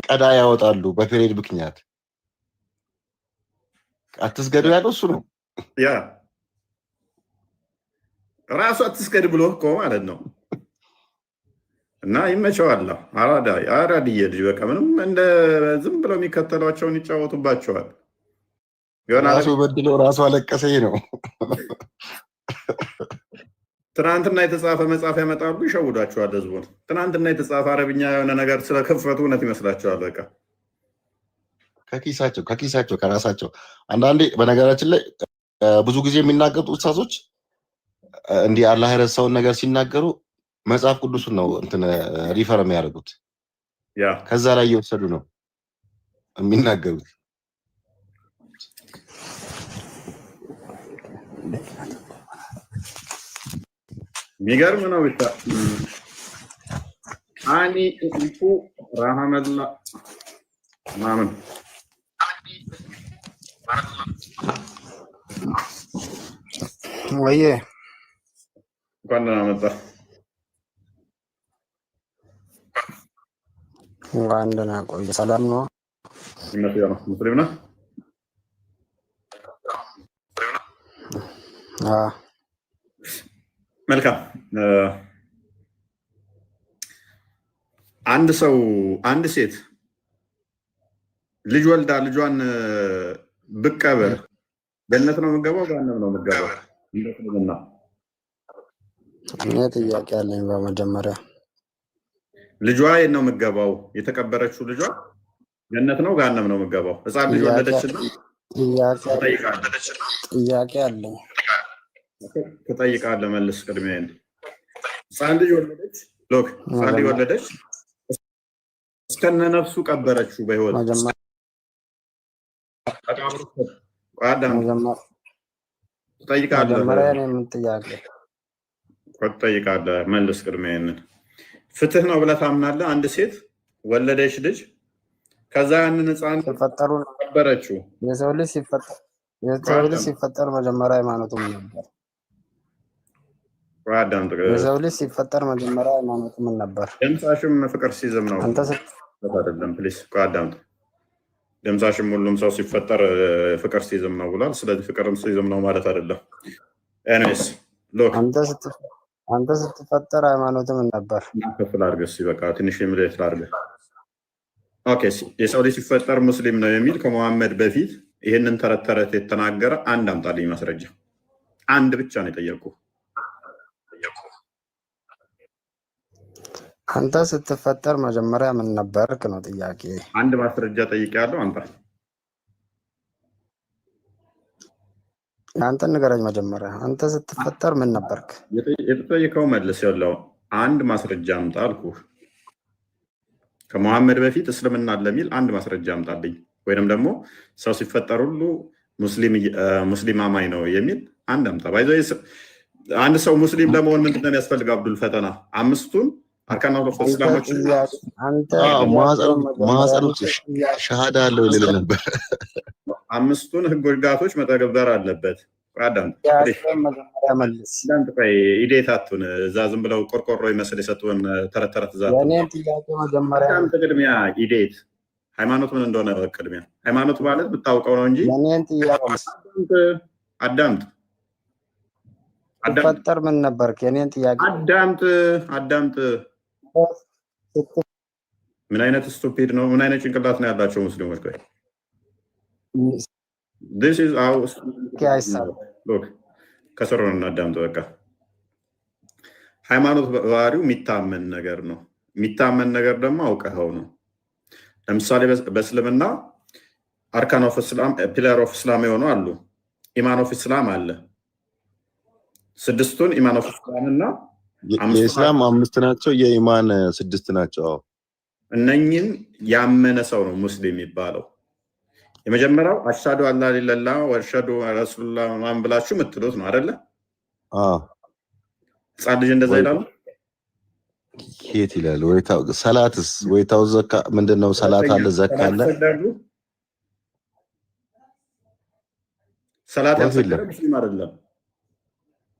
ቀዳ ያወጣሉ። በፔሬድ ምክንያት አትስገዱ ያለው እሱ ነው። ያ ራሱ አትስገድ ብሎ እኮ ማለት ነው። እና ይመቸዋል። አራድዬ ልጅ በቃ ምንም እንደ ዝም ብለው የሚከተሏቸውን ይጫወቱባቸዋል። ራሱ በድሎ ራሱ አለቀሰ ነው። ትናንትና የተጻፈ መጽሐፍ ያመጣሉ፣ ይሸውዷቸዋል ህዝቡን። ትናንትና የተጻፈ አረብኛ የሆነ ነገር ስለከፈቱ እውነት ይመስላቸዋል። በቃ ከኪሳቸው ከራሳቸው። አንዳንዴ በነገራችን ላይ ብዙ ጊዜ የሚናገሩት ኡስታዞች እንዲህ አላህ የረሳውን ነገር ሲናገሩ መጽሐፍ ቅዱስን ነው እንትን ሪፈር የሚያደርጉት። ከዛ ላይ እየወሰዱ ነው የሚናገሩት። የሚገርም ነው ብቻ። አኒ ኢፉ ረሃመላ ማምን ወይዬ እንኳን ደህና መጣህ። እንኳን ደህና ቆይ። ሰላም ነው? ይመስገን ነው። ሙስሊም ነህ? መልካም። አንድ ሴት ልጅ ወልዳ ልጇን ብቀበር ገነት ነው የምትገባው? ገሃነም ነው የምትገባው? እንደስልምና እኔ ጥያቄ አለኝ። በመጀመሪያ ልጇ የት ነው የምትገባው? የተቀበረችው ልጇ ገነት ነው ገሃነም ነው የምትገባው? ህፃን ልጅ ወለደችና ጥያቄ አለኝ። ትጠይቃለህ፣ መልስ። ቅድሚያ ህፃን ልጅ ወለደች። ሎክ ህፃን ልጅ ወለደች፣ እስከነ ነፍሱ ቀበረችው በህይወት ትጠይቃለህ፣ መልስ። ቅድሚያ ፍትህ ነው ብለህ ታምናለህ? አንድ ሴት ወለደች ልጅ፣ ከዛ ያንን ህፃን ቀበረችው። የሰው ልጅ ሲፈጠር መጀመሪያ ሃይማኖቱ ምን ነበር? የሰው ልጅ ሲፈጠር መጀመሪያ ሃይማኖቱ ምን ነበር? ድምፃሽም ፍቅር ሲዝም ነው አይደለም? ፕሊስ አዳምጥ። ድምፃሽም ሁሉም ሰው ሲፈጠር ፍቅር ሲዝም ነው ብሏል። ስለዚህ ፍቅርም ሲዝም ነው ማለት አይደለም። ኤኒዌይስ ሎክ አንተ ስትፈጠር ሃይማኖቱ ምን ነበር? ክፍል አድርገህ በቃ ትንሽ የሚለት ላድርገህ። ኦኬ፣ የሰው ልጅ ሲፈጠር ሙስሊም ነው የሚል ከመሐመድ በፊት ይህንን ተረት ተረት የተናገረ አንድ አምጣልኝ ማስረጃ። አንድ ብቻ ነው የጠየቁህ። አንተ ስትፈጠር መጀመሪያ ምን ነበርክ ነው ጥያቄ። አንድ ማስረጃ ጠይቄያለሁ፣ አምጣ። አንተ ንገረኝ መጀመሪያ። አንተ ስትፈጠር ምን ነበርክ? የተጠየቀው መልስ ያለው አንድ ማስረጃ አምጣ አልኩህ። ከመሐመድ በፊት እስልምና ለሚል አንድ ማስረጃ አምጣልኝ። ወይንም ደግሞ ሰው ሲፈጠር ሁሉ ሙስሊም አማኝ ነው የሚል አንድ አምጣ። ባይዘው አንድ ሰው ሙስሊም ለመሆን ምንድነው የሚያስፈልገው? አብዱል ፈተና አምስቱን አርካን ኦፍ እስላሞች ማህፀን ሸሃዳ አለው ይልል ነበር። አምስቱን ህግጋቶች መተግበር አለበት። ኢዴታቱን እዛ ዝም ብለው ቆርቆሮ ይመስል የሰጡን ተረት ተረት ዛት ቅድሚያ ኢዴት ሃይማኖት ምን እንደሆነ ቅድሚያ ሃይማኖት ማለት ብታውቀው ነው እንጂ አዳምጥ ፈጠር ምን ነበር ከኔን ጥያቄ አዳምጥ ምን አይነት ስቱፒድ ነው? ምን አይነት ጭንቅላት ነው ያላቸው ሙስሊሞች? ቆይ this is our look ከስሩ ነው እናዳምጥ። በቃ ሃይማኖት ባህሪው የሚታመን ነገር ነው። የሚታመን ነገር ደግሞ አውቀኸው ነው። ለምሳሌ በእስልምና አርካን ኦፍ እስላም ፒለር ኦፍ እስላም የሆኑ አሉ። ኢማን ኦፍ እስላም አለ። ስድስቱን ኢማን ኦፍ እስላም እና የእስላም 5 ናቸው፣ የኢማን 6 ናቸው። እነኝን ያመነ ሰው ነው ሙስሊም የሚባለው። የመጀመሪያው አሽሃዱ አላ ኢላላህ ወአሽሃዱ ረሱሉላህ ማን ብላችሁ የምትሉት ነው አይደለ? ህፃን ልጅ እንደዛ ይላሉ። የት ይላል? ሰላትስ ወይታው ዘካ ምንድነው? ሰላት አለ፣ ዘካ አለ። ሰላት ያሰግዳሉ ሙስሊም አይደለም።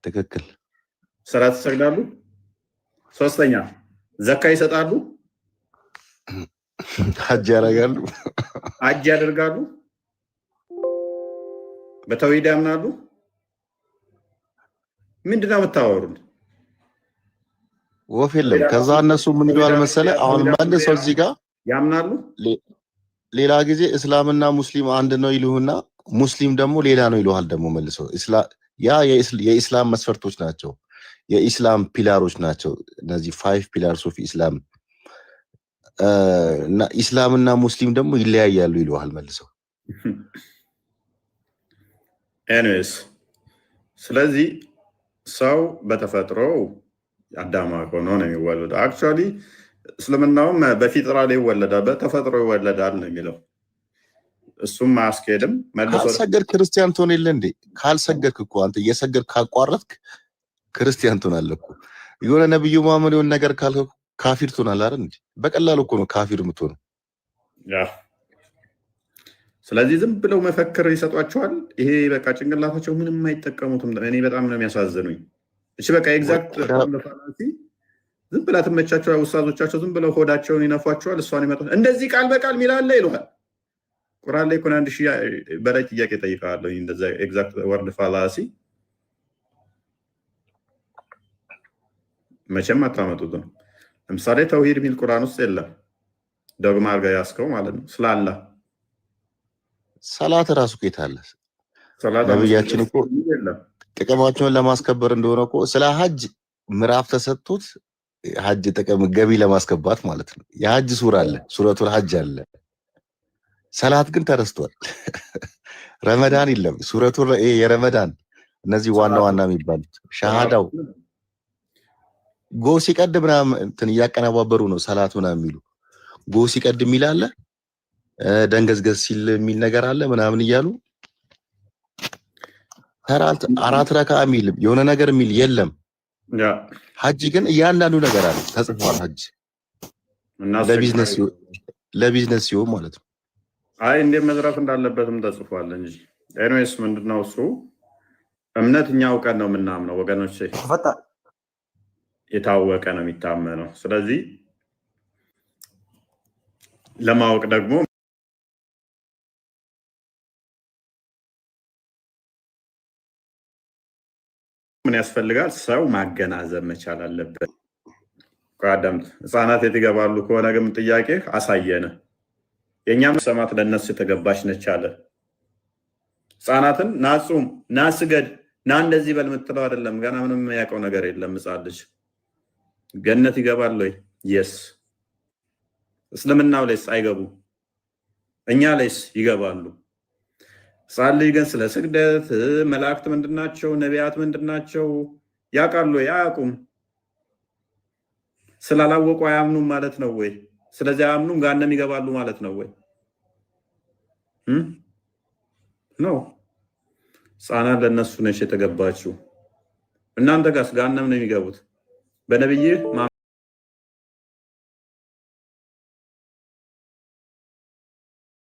ትክክል። ሰላት ይሰግዳሉ። ሶስተኛ ዘካ ይሰጣሉ፣ ሐጅ ያደርጋሉ፣ ሐጅ ያደርጋሉ፣ በተውሂድ ያምናሉ። ምንድነው የምታወሩት? ወፍ የለም። ከዛ እነሱ ምን ይሏል መሰለ? አሁን መልሰው እዚህ ጋር ያምናሉ። ሌላ ጊዜ እስላምና ሙስሊም አንድ ነው ይሉና ሙስሊም ደግሞ ሌላ ነው ይሉሃል። ደግሞ መልሰው ያ የኢስላም መስፈርቶች ናቸው፣ የኢስላም ፒላሮች ናቸው። እነዚህ 5 ፒላርስ ኦፍ ኢስላም እና ኢስላምና ሙስሊም ደግሞ ይለያያሉ ይሉሃል መልሰው። ኤኒዌይስ ስለዚህ ሰው በተፈጥሮ አዳማ ሆኖ ነው የሚወለደው። አክቹአሊ እስልምናውም በፊጥራ ላይ ይወለዳል፣ በተፈጥሮ ይወለዳል ነው የሚለው። እሱም አያስኬድም። ካልሰገድክ ክርስቲያን ትሆን የለ እንዴ? ካልሰገድክ እኮ አንተ እየሰገድክ ካቋረጥክ ክርስቲያን ትሆናለህ እኮ። የሆነ ነብዩ መሐመድ የሆነ ነገር ካልከ ካፊር ትሆናለህ አይደል እንዴ? በቀላሉ እኮ ነው ካፊር የምትሆነው። ስለዚህ ዝም ብለው መፈክር ይሰጧቸዋል። ይሄ በቃ ጭንቅላታቸው ምንም አይጠቀሙትም። እኔ በጣም ነው የሚያሳዝኑኝ። እሺ በቃ ኤግዛክት ፋላሲ ዝም ብላ ትመቻቸው። ኡስታዞቻቸው ዝም ብለው ሆዳቸውን ይነፏቸዋል። እሷን ይመጣ እንደዚህ ቃል በቃል ሚላለ ይሉሃል። ቁርአን ላይ ኮን 1000 በላይ ጥያቄ ጠይቃለሁ። እንደዛ ኤግዛክት ወርድ ፋላሲ መቼም አታመጡትም። ለምሳሌ ተውሂድ ሚል ቁርአን ውስጥ የለም። ዶግማ አድርጋ ያስከው ማለት ነው ስላላ ሰላት ራሱ ከታለ ነብያችን እኮ ጥቅማቸውን ለማስከበር እንደሆነ እኮ ስለ ሐጅ ምዕራፍ ተሰጥቶት ሐጅ ጥቅም ገቢ ለማስከባት ማለት ነው። የሐጅ ሱራ አለ፣ ሱረቱል ሐጅ አለ። ሰላት ግን ተረስቷል። ረመዳን የለም፣ ሱረቱል የረመዳን እነዚህ ዋና ዋና የሚባሉት ሸሃዳው ጎ ሲቀድም ምናምን እንትን እያቀነባበሩ ነው ሰላት ምናምን የሚሉ ጎ ሲቀድም ይላል፣ ደንገዝገዝ ሲል የሚል ነገር አለ ምናምን እያሉ አራት ረካ የሚል የሆነ ነገር የሚል የለም። ሐጅ ግን እያንዳንዱ ነገር አለ ተጽፏል። ሐጅ ለቢዝነስ ሲሆን ማለት ነው። አይ እንደ መዝራት እንዳለበትም ተጽፏል እንጂ ኤኒዌይስ ምንድነው እሱ እምነት እኛ አውቀን ነው የምናምነው ወገኖች፣ የታወቀ ነው የሚታመነው። ስለዚህ ለማወቅ ደግሞ ምን ያስፈልጋል? ሰው ማገናዘብ መቻል አለበት። አዳምጥ። ህፃናት የት ይገባሉ ከሆነ ግን ጥያቄ አሳየነ። የኛም ሰማት ለነሱ የተገባች ነች አለ። ህፃናትን ናጹም ናስገድ ና እንደዚህ በል የምትለው አይደለም። ገና ምንም የሚያውቀው ነገር የለም። ህፃን ልጅ ገነት ይገባል ወይ? የስ እስልምናው ላይስ አይገቡ፣ እኛ ላይስ ይገባሉ። ህፃን ልጅ ግን ስለ ስግደት መላእክት ምንድናቸው፣ ነቢያት ምንድናቸው ያውቃሉ ወይ? አያውቁም። ስላላወቁ አያምኑም ማለት ነው ወይ? ስለዚህ አያምኑም ገሃነም ይገባሉ ማለት ነው ወይ? ነው። ሕፃናት ለእነሱ ነች የተገባችው። እናንተ ጋርስ ገሃነም ነው የሚገቡት በነብይህ